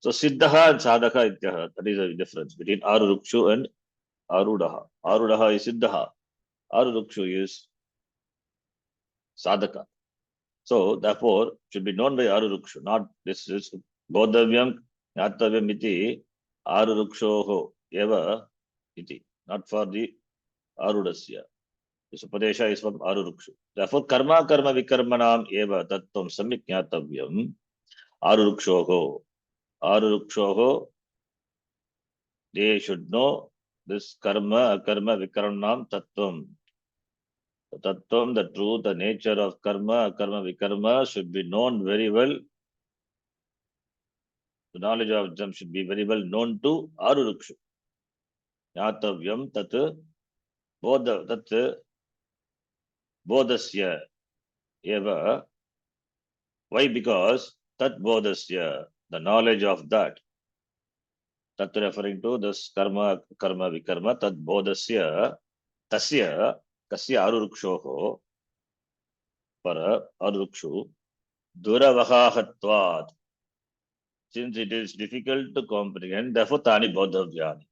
[SPEAKER 1] So siddhaha and sadhaka ityaha. That is the difference between arurukshu and arudaha. Arudaha is siddhaha. Arurukshu is sadhaka. So therefore, should be known by arurukshu. Not this is bodhavyam jnatavyam iti arurukshoho eva iti. Not for the arudasya. This upadesha is from arurukshu. Therefore, karma karma vikarmanam eva tattvam samik jnatavyam arurukshoho. Arurukshoho, they should know this karma karma vikarmanam tattvam. The tattvam, the truth, the nature of karma, karma, vikarma should be known very well. The knowledge of them should be very well known to arurukshu. Jnatavyam tat bodhasya eva. Why? Because tat bodhasya, the knowledge of that. Tat referring to this karma, karma, vikarma, tad bodhasya, tasya, kasya arurukshoho, para arurukshu, duravahahatvat. Since it is difficult to comprehend, therefore tani bodhavyani.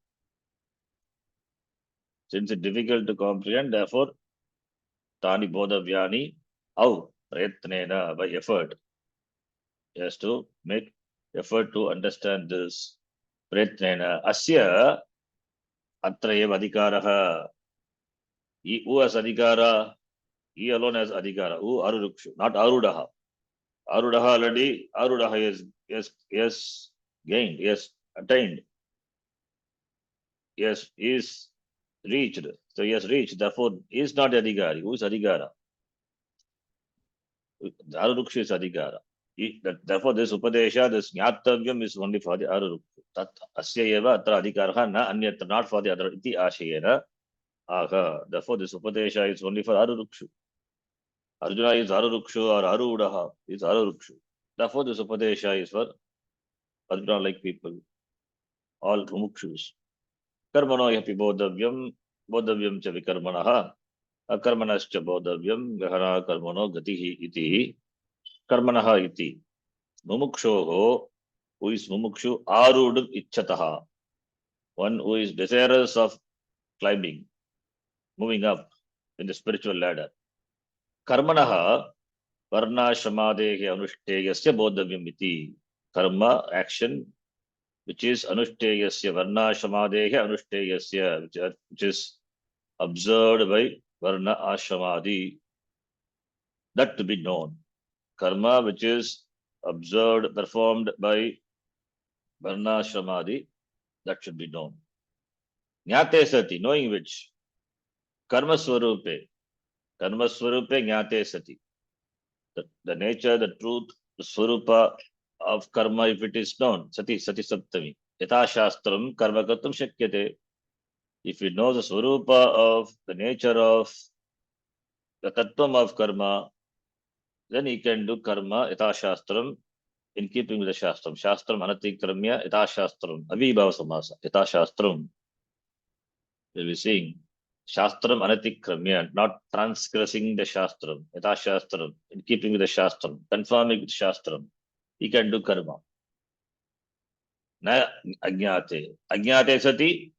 [SPEAKER 1] Since it's difficult to comprehend, therefore tani bodhavyani, au prayatnena, by effort. He has to make effort to understand this. Prayatnena, asya atra eva adhikaraha. Who has adhikara? He alone has adhikara. Who arurukshu, not arudaha. Arudaha already, arudaha is gained, yes, attained. Yes, is reached. So he has reached. Therefore, he is not adhikari. Who is adhikara? Arurukshu is adhikara. Therefore, this upadesha, this jnatavyam is only for the arurukshu. Tat asya eva atra adhikaraha na anyatra, not for the other. Iti ashayena. Aha. Therefore, this upadesha is only for arurukshu. Arjuna is arurukshu or arudaha is arurukshu. Therefore, this upadesha is for Arjuna-like people, all mumukshus. Karmano yapi bodhavyam, bodhavyam cha vikarmanaha, akarmanascha bodhavyam, gahana karmano gatihi iti, karmanaha iti. Mumukshoho, who is mumukshu, arudam ichchataha, one who is desirous of climbing, moving up in the spiritual ladder. Karmanaha, varna shamadehe anušteyasya bodhavyam iti. Karma, action, which is anušteyasya, varna shamadehe anušteyasya, which is observed by varna ashamadi, that to be known. Karma, which is observed, performed by varna ashamadi, that should be known. Jnate sati, knowing which. Karma swarupe jnate sati. The nature, the truth, the swarupa of karma, if it is known, sati saptami. Yata shastram karma kartum shakyate. If you know the swarupa of the nature of the tattvam of karma, then he can do karma yata shastram in keeping with the shastram. Shastram anatikramya yata shastram. Avibhava samasa. Yata shastram. We'll be seeing shastram anatikramya, not transgressing the shastram. Yata shastram. In keeping with the shastram. Conforming with shastram. He can do karma. Na ajnate. Ajnate sati.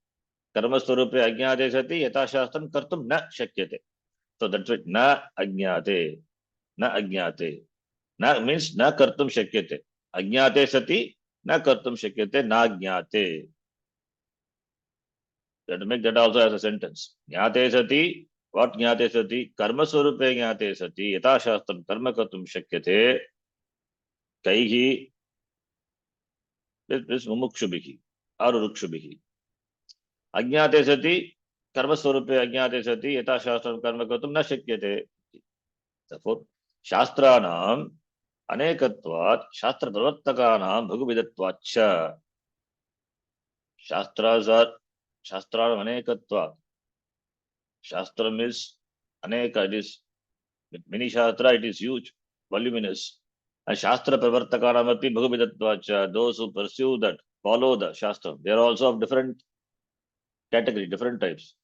[SPEAKER 1] Karma swarupe ajnate sati. Yata shastram kartum na shakyate. So that's it. Na ajnate. Na ajnate. Na means na kartum shakyate. Ajnate sati na kartum shakyate na jnate. That make that also as a sentence. Jnate sati, what jnate sati? Karma swarupe jnate sati yata shastram karma kartum shakyate kaihi this mumukshubhihi arurukshubhihi. Ajnate sati karma swarupe ajnate sati yata shastram karma kartum na shakyate. Therefore, shastranam anekatvat shastra pravartakanam bhaguvidatvacha. Shastras are shastranam anekatvat. Shastram is aneka, it is many shastra, it is huge, voluminous. And shastra pravartakanam api bhaguvidatvacha, those who pursue that, follow the shastra, they are also of different category, different types.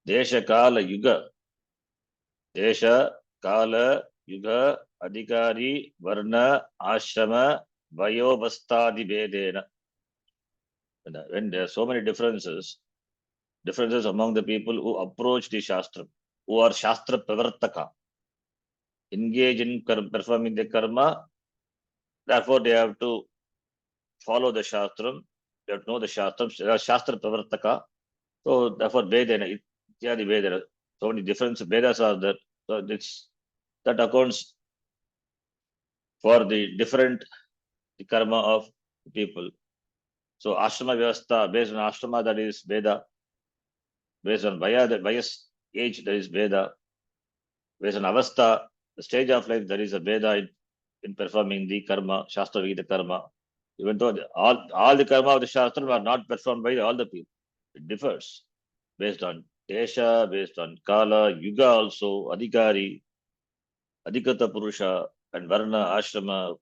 [SPEAKER 1] Desha kala yuga. Desha kala yuga adhikari varna ashrama vayovastadi vedena. When there are so many differences among the people who approach the shastra, who are shastra pravartaka, engage in performing the karma, therefore they have to follow the shastram, they have to know the shastram, shastra pravartaka. So therefore vedena, ityadi vedena, so many different vedas are there. So that accounts for the different karma of people. So ashrama vyavastha, based on ashrama, that is Veda. Based on Vayas, age, that is Veda. Based on avastha, the stage of life, there is a Veda in performing the karma, Shastra Veda karma. Even though all the karma of the Shastra are not performed by all the people. It differs based on Desha, based on Kala, Yuga also, Adhikari, Adhikata Purusha, and Varna, Ashrama,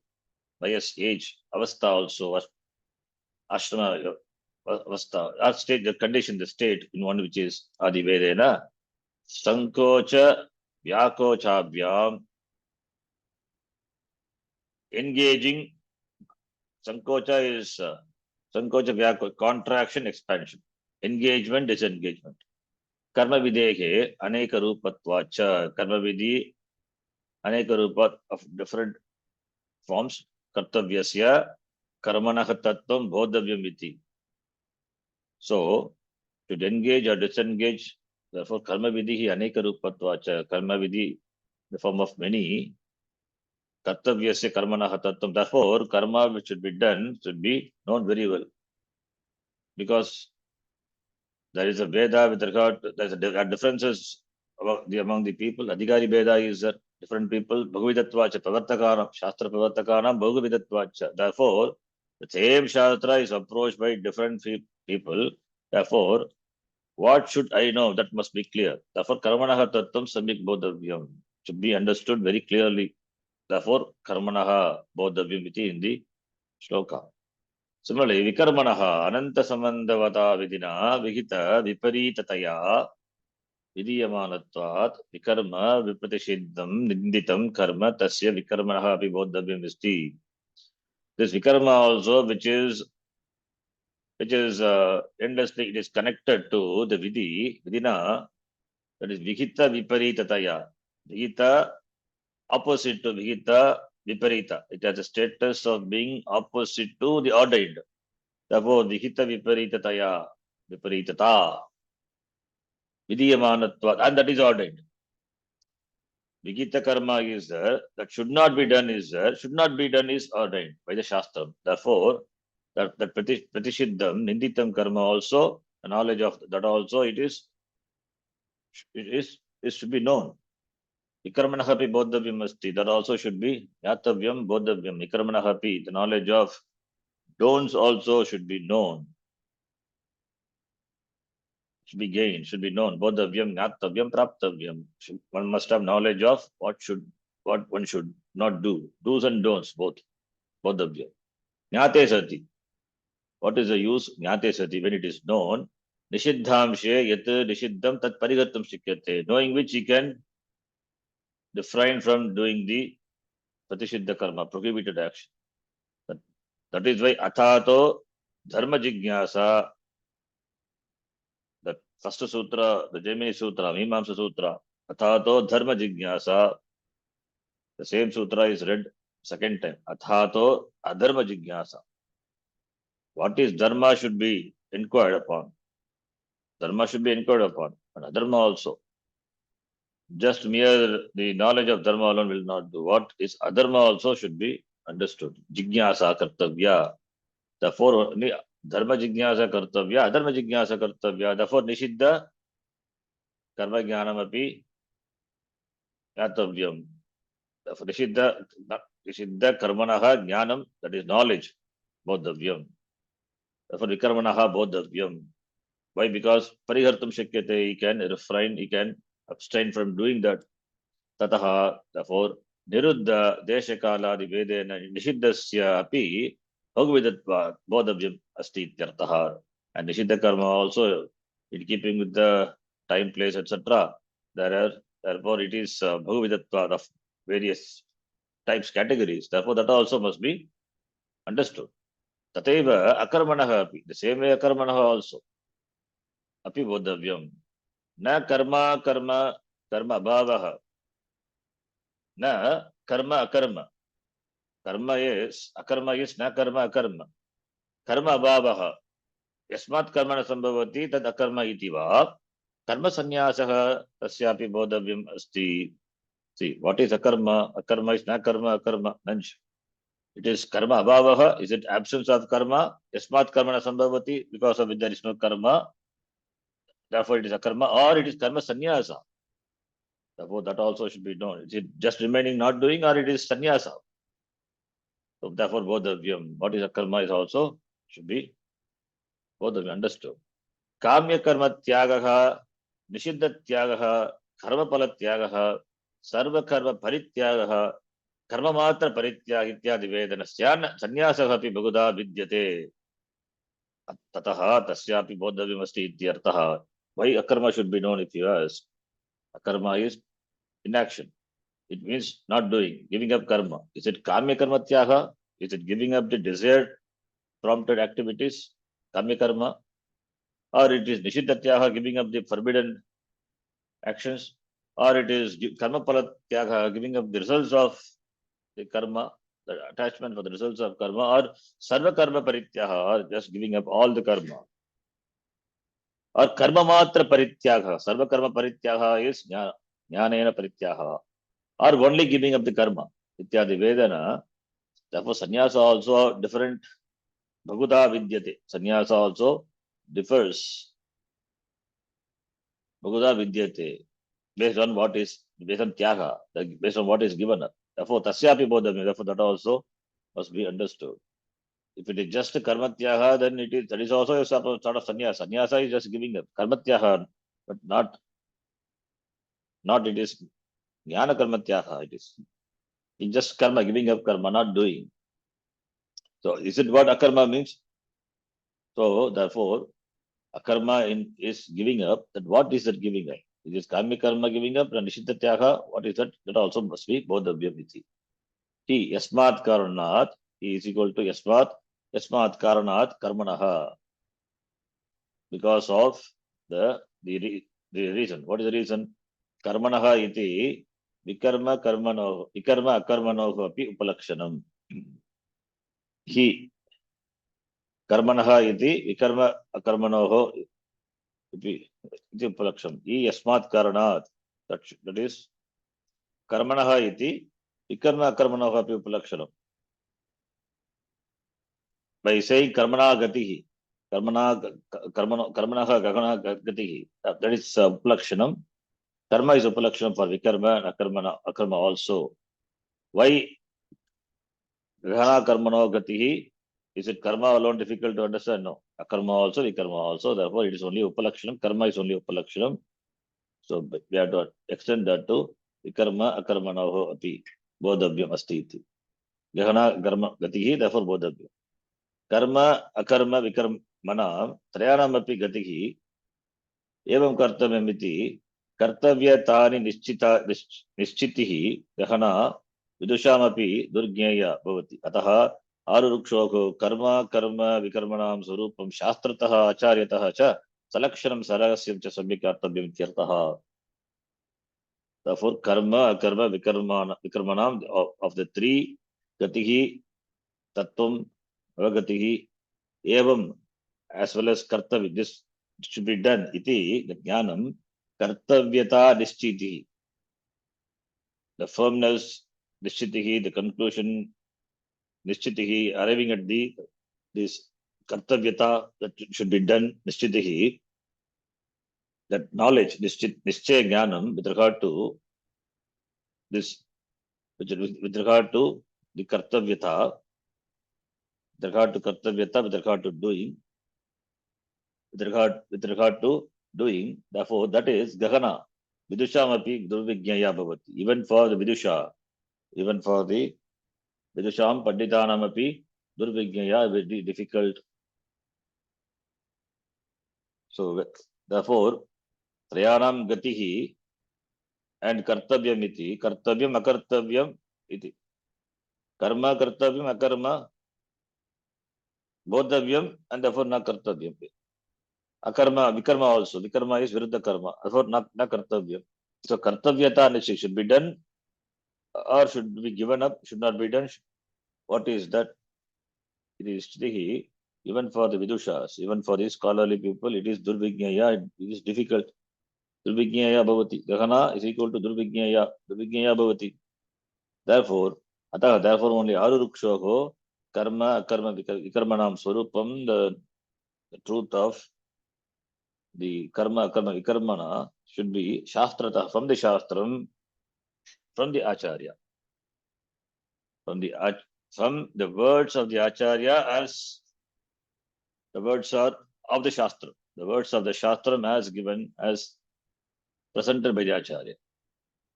[SPEAKER 1] Vayas, age, avastha also, ashrama, avastha, or state, the condition, the state in one which is Adivedena, Sankocha Vyakochabhyam, engaging. Sankocha is Sankocha Vyako, contraction, expansion. Engagement, disengagement. Karma videhe aneka rupatvacha. Karma vidhi aneka rupat of different forms. Kartavyasya karmanah tattvam bodhavyam iti. So, to engage or disengage, therefore karma vidhi aneka rupatvacha. Karma vidhi, the form of many. Kartavyasya karmanah tattvam. Therefore, karma which should be done should be known very well. Because there is a Veda with regard to, there are differences among the people. Adhikari Veda is different people. Bhagavidatvacha Pravartakanam, Shastra Pravartakanam, Bhagavidatvacha. Therefore, the same Shastra is approached by different people. Therefore, what should I know? That must be clear. Therefore, Karmanaha Tattvam Samik Bodhavyam should be understood very clearly. Therefore, Karmanaha Bodhavyam iti in the shloka. Similarly, Vikarmanaha Ananta Samandavata Vidina Vihita Viparitataya Vidiyamanatvat Vikarma Vipratishiddam Ninditam Karma Tasya Vikarmanaha Api Bodhavyam Visti. This Vikarma also, which is endlessly, it is connected to the Vidina, that is Vihita Viparitataya. Vihita opposite to Vihita Viparita. It has a status of being opposite to the ordained. Therefore, Vihita Viparitataya, Viparitata, Vidiyamanatvat, and that is ordained. Vigita karma is there, that should not be done is there, should not be done is ordained by the Shastra. Therefore, that Pratishiddham, Ninditam karma also, the knowledge of that also it should be known. Vikarmanahapi bodhavyam asti, that also should be Yatavyam bodhavyam. Vikarmanahapi, the knowledge of don'ts also should be known. Should be gained, should be known. Bodhavyam, Gnatavyam, Praptavyam. One must have knowledge of what one should not do. Do's and don'ts, both. Bodhavyam. Gnate sati. What is the use? Gnate sati, when it is known. Nishiddhamshe yat nishiddham tat parigartam shikyate. Knowing which he can refrain from doing the pratishiddha karma, prohibited action. That is why athato dharma jignasa, the first sutra, the Jaimini Sutra, Mimamsa Sutra, Athato Dharma Jignasa, the same sutra is read second time. Athato Adharma Jignasa. What is Dharma should be inquired upon. Dharma should be inquired upon, and Adharma also. Just mere the knowledge of Dharma alone will not do. What is Adharma also should be understood. Jignasa Kartavya. Therefore, Dharma Jignasa Kartavya, Adharma Jignasa Kartavya. Therefore, Nishiddha Karma Jnanam api Yatavyam. Therefore, Nishiddha Karmanaha Jnanam, that is knowledge, Bodhavyam. Therefore, Vikarmanaha Bodhavyam. Why? Because Parihartam Shakyate, he can refrain, he can abstain from doing that. Tataha, therefore, Niruddha Deshakala Vedena Nishiddhasya api Bhagavidatva Bodhavyam Asti Tyartaha. And Nishiddha Karma also, in keeping with the time, place, etc. Therefore, it is Bhagavidatva of various types, categories. Therefore, that also must be understood. Tateva Akarmanaha api, the same way Akarmanaha also. Api Bodhavyam. Na karma abhavaha. Na karma akarma. Karma is, akarma is, na karma akarma. Karma abhavaha. Yasmat karma na sambhavati tad akarma iti va. Karma sanyasaha tasyapi bodhavyam asti. See, what is akarma? Akarma is na karma akarma. Nanch. It is karma abhavaha. Is it absence of karma? Yasmat karma na sambhavati. Because of it there is no karma. Therefore, it is akarma, or it is karma sannyasa. Therefore, that also should be known. Is it just remaining not doing, or it is sannyasa? So, therefore, bodhavyam. What is akarma is also should be bodhavyam understood. Kamya karma tyagaha, nishiddha tyagaha, karma pala tyagaha, sarva karma parityagaha, karma matra parityag ityadi vedanasya sannyasa api bhaguda vidyate. Tataha tasyapi bodhavyamasti ityartaha. Why akarma should be known if you ask? Akarma is inaction. It means not doing, giving up karma. Is it kamya karma tyaga? Is it giving up the desired prompted activities, kamya karma? Or it is nishiddha tyaga, giving up the forbidden actions? Or it is karma pala tyaga, giving up the results of the karma, the attachment for the results of karma, or sarva karma parityaga, or just giving up all the karma. Or karma matra parityaga, sarva karma parityaga is jnanena parityaga, or only giving up the karma. Ityadi Vedana. Therefore, sannyasa also different. Bhagavad vidyate. Sannyasa also differs. Bhagavad vidyate. Based on what is, based on tyaga, based on what is given up. Therefore, tasyapi bodhami. Therefore, that also must be understood. If it is just karma tyaga, then it is, that is also a sort of sannyasa. Sannyasa is just giving up. Karma tyaga, but not it is jnana karma tyaga. It's just karma, giving up karma, not doing. So, is it what akarma means? So, therefore, akarma is giving up. That what is that giving up? It is karma giving up and nishiddha tyaga. What is that? That also must be bodhavyam iti. T yasmat karanat is equal to yasmat karanat karmanaha. Because of the reason. What is the reason? Karmanaha iti vikarma akarmanoho api upalakshanam. He karmanaha iti vikarma akarmanoho api upalakshanam. He yasmat karanat. That is karmanaha iti vikarma akarmanoho api upalakshanam. By saying karmana gatihi, karmanaha gatihi, that is upalakshanam. Karma is upalakshanam for vikarma and akarma also. Why gahana karmano gatihi? Is it karma alone difficult to understand? No. Akarma also, vikarma also. Therefore, it is only upalakshanam. Karma is only upalakshanam. So we have to extend that to vikarma akarmanoho api. Bodhavyam asti iti. Gahana karma gatihi, therefore bodhavyam. Karma akarma vikarmana trayanam api gatihi. Evam kartavyam iti. कर्तव्यतानि निश्चितिः गहना विदुषामपि दुर्ज्ञेय भवति अतः आरुरुक्षोः कर्म विकर्मणां स्वरूपं शास्त्रतः आचार्यतः च सलक्षणं सरहस्यं च सम्यक् कर्तव्यम् इत्यर्थः. Therefore, karma vikarmanam of the three gatihi, tattvam, avagatihi, evam, as well as kartavya, this should be done. Iti, the jnanam. Kartavyata nishchiti. The firmness, nishchitihi, the conclusion, nishchitihi, arriving at this kartavyata that should be done, nishchitihi, that knowledge, nischaya jnanam with regard to this, with regard to the kartavyata, with regard to doing, with regard to doing, therefore, that is gahana. Vidushamapi durvijnaya bhavati. Even for the vidusha, even for the vidusham panditanamapi durvijnaya, very difficult. So, therefore, trayanam gatihi and kartavyam iti, kartavyam akartavyam iti. Karma kartavyam akarma bodhavyam and therefore na kartavyam. Akarma, vikarma also. Vikarma is viruddha karma. Therefore, na kartavyam. So, kartavyata should be done or should be given up, should not be done. What is that? It is stihi, even for the vidushas, even for the scholarly people, it is durvijnaya, it is difficult. Durvijnaya bhavati. Gahana is equal to durvijnaya bhavati. Therefore, only arurukshoho karma vikarmanam swarupam, the truth of the karma vikarmana should be shastrata, from the shastram, from the acharya, from the words of the acharya, as the words are of the shastra, the words of the shastram as given, as presented by the acharya.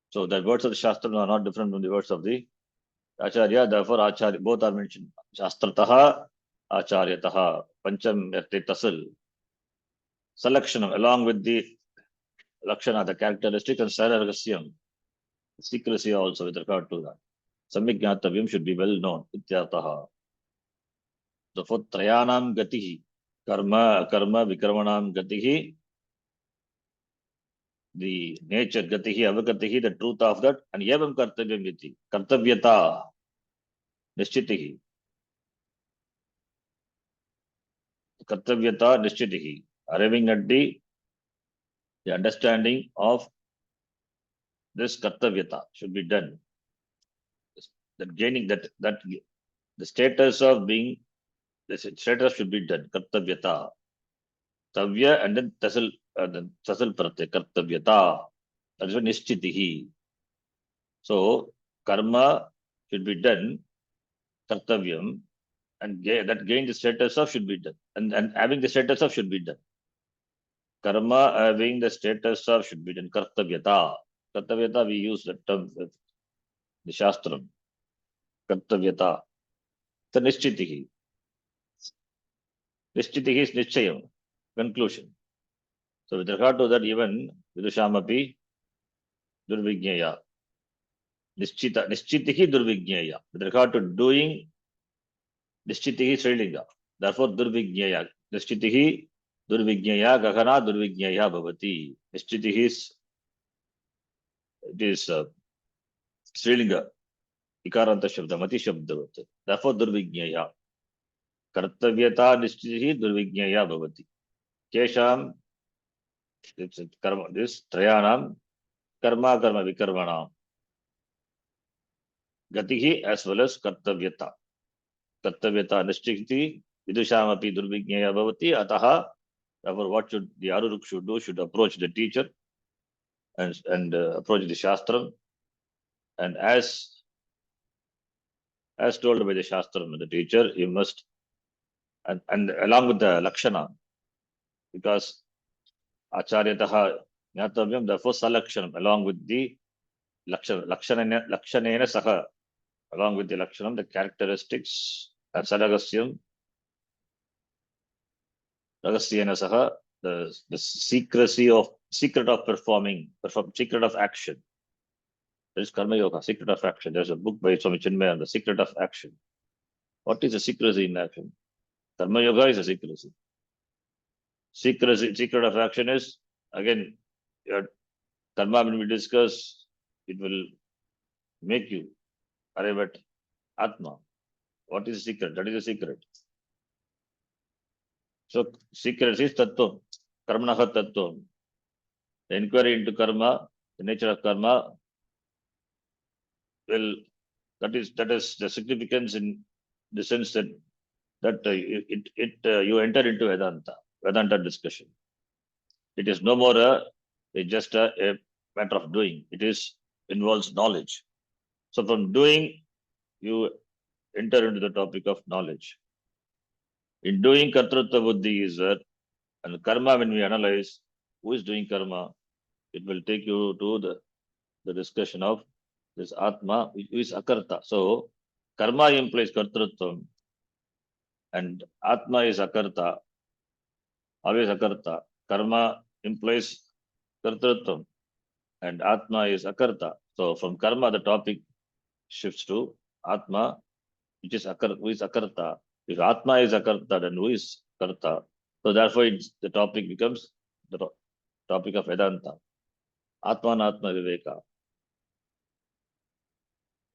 [SPEAKER 1] So the words of the shastram are not different from the words of the acharya. Therefore, acharya both are mentioned. Shastrataha, acharyataha. Pancham Yate Tasil, Salakshanam, along with the Lakshana, the characteristic, and Saragasyam, secrecy also with regard to that. Samyak Jnatavyam should be well known. Ityartaha. So for Trayanam Gatihi, Karma, Vikarmanam Gatihi, the nature Gatihi, Avagatihi, the truth of that, and Yavam Kartavyam Gati, Kartavyata, Nishchitihi, Kartavyata, Nishchitihi, arriving at the understanding of this Kartavyata should be done. That gaining that the status of being, the status should be done. Kartavyata. Tavya and then Tasal Pratyay, Kartavyata. That is Nishchitihi. So karma should be done, Kartavyam, and that gain the status of should be done. And having the status of should be done. Karma having the status of should be done. Kartavyata. Kartavyata, we use the term with the Shastram. Kartavyata. So Nishchitihi. Nishchitihi is Nischayam. Conclusion. So with regard to that, even Vidushamapi Durvijnaya. Nischitihi Durvijnaya. With regard to doing, Nischitihi Srilinga. Therefore, Durvijnaya. Nischitihi Durvijnaya, Gahana Durvijnaya Bhavati. Nischitihi is, it is Srilinga. Ikaranta Shabda, Mati Shabdavat. Therefore, Durvijnaya. Kartavyata Nischitihi Durvijnaya Bhavati. Kesham, this Trayanam, Karma Vikarmanam. Gatihi as well as Kartavyata. Kartavyata Nishchiti, Vidushamapi Durvijnaya Bhavati, Ataha. Therefore, what should the Aruruk should do? Should approach the teacher and approach the Shastram. And as told by the Shastram, the teacher, you must, and along with the Lakshana, because Acharyataha Jnatavyam, therefore Salakshanam, along with the Lakshanena Saha, along with the Lakshanam, the characteristics, and Saragasyam, Ragasyena Saha, the secret of performing, secret of action. There is Karma Yoga, secret of action. There's a book by Swami Chinmaya on the secret of action. What is the secrecy in action? Karma Yoga is a secrecy. Secret of action is, again, your karma, when we discuss, it will make you arrive at Atma. What is the secret? That is the secret. So, secret is Tattvam, Karmanaha Tattvam. The inquiry into karma, the nature of karma, well, that is the significance in the sense that you enter into Vedanta discussion. It is no more just a matter of doing. It involves knowledge. So from doing, you enter into the topic of knowledge. In doing, Kartrutva Buddhi is there, and karma, when we analyze who is doing karma, it will take you to the discussion of this Atma, who is Akarta. So karma implies Kartrutvam, and Atma is Akarta, always Akarta. Karma implies Kartrutvam, and Atma is Akarta. So from karma, the topic shifts to Atma, which is who is Akarta. If Atma is Akarta, then who is Karta? So therefore, the topic becomes the topic of Vedanta. Atma Viveka.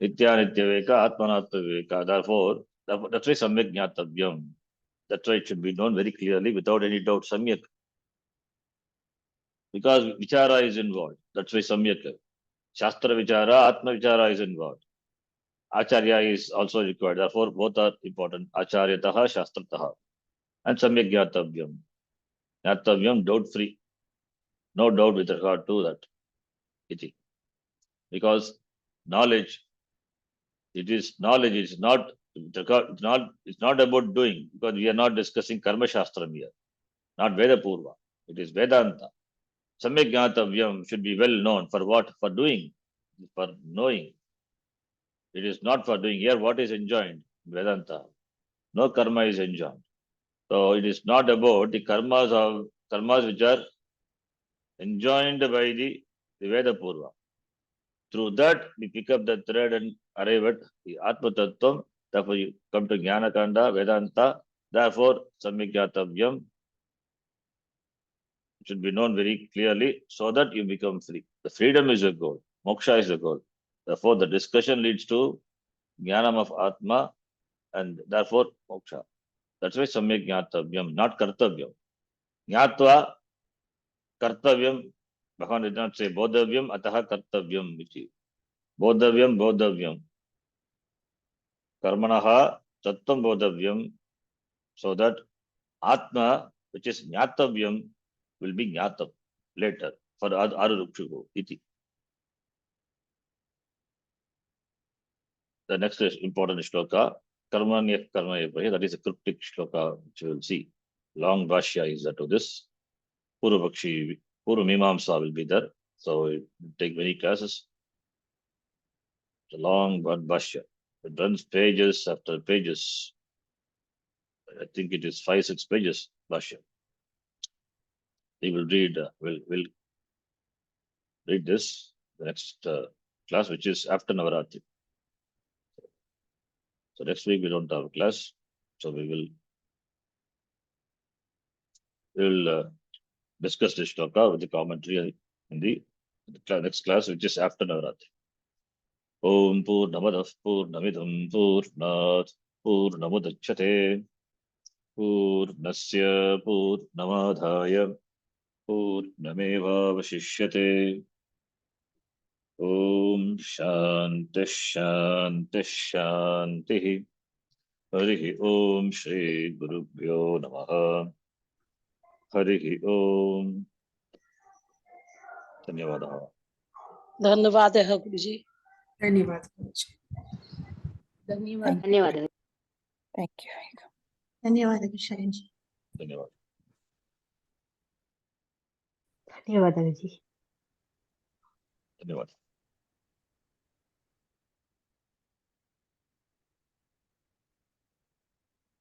[SPEAKER 1] Nitya Viveka, Atma Viveka. Therefore, that's why Samyak Jnatavyam. That's why it should be known very clearly without any doubt. Samyak. Because Vichara is involved. That's why Samyak. Shastra Vichara, Atma Vichara is involved. Acharya is also required. Therefore, both are important. Acharyataha, Shastrataha. And Samyak Jnatavyam. Jnatavyam, doubt free. No doubt with regard to that. Iti. Because knowledge, it's not about doing, because we are not discussing Karma Shastram here, not Veda Purva. It is Vedanta. Samyak Jnatavyam should be well known. For what? For doing, for knowing. It is not for doing. Here, what is enjoined? Vedanta. No karma is enjoined. So it is not about the karmas which are enjoined by the Veda Purva. Through that, we pick up the thread and arrive at the Atma Tattvam. Therefore, you come to Jnana Kanda, Vedanta. Therefore, Samyakatavyam should be known very clearly so that you become free. The freedom is the goal. Moksha is the goal. Therefore, the discussion leads to Jnanam of Atma and therefore Moksha. That's why Samyak Jnatavyam, not Kartavyam. Jnatva Kartavyam. Bhagavan did not say Bodhavyam, Ataha Kartavyam. Bodhavyam. Karmanaha Tattvam Bodhavyam. So that Atma, which is Jnatavyam, will be Jnatam later for Arurukshugo. Iti. The next is important shloka. Karmanya Karma Evahi. That is a cryptic shloka which you will see. Long Bhashya is to this. Purvapakshi, Purvamimamsa will be there. So it will take many classes. It's a long Bhashya. It runs pages after pages. I think it is 5-6 pages Bhashya. We will read. We'll read this the next class, which is after Navaratri. So next week we don't have a class. So we will discuss this shloka with the commentary in the next class, which is after Navaratri. Om Purnamadav Purnamidam Purnat Purnamudachyate Purnasya Purnamadhaya Purnameva Vashishyate. Om Shanti. Harihi Om Shri Gurubhyo Namaha. Harihi Om. Dhanyavadaha.
[SPEAKER 5] धन्यवादः गुरुजी.
[SPEAKER 3] धन्यवाद गुरुजी.
[SPEAKER 4] धन्यवाद.
[SPEAKER 6] ಧನ್ಯವಾದಗಳು.
[SPEAKER 7] Thank you.
[SPEAKER 2] ಧನ್ಯವಾದಗಳು ಶರಣ್ಜಿ.
[SPEAKER 1] Dhanyavad.
[SPEAKER 6] ಧನ್ಯವಾದಗಳು G.
[SPEAKER 1] Dhanyavad.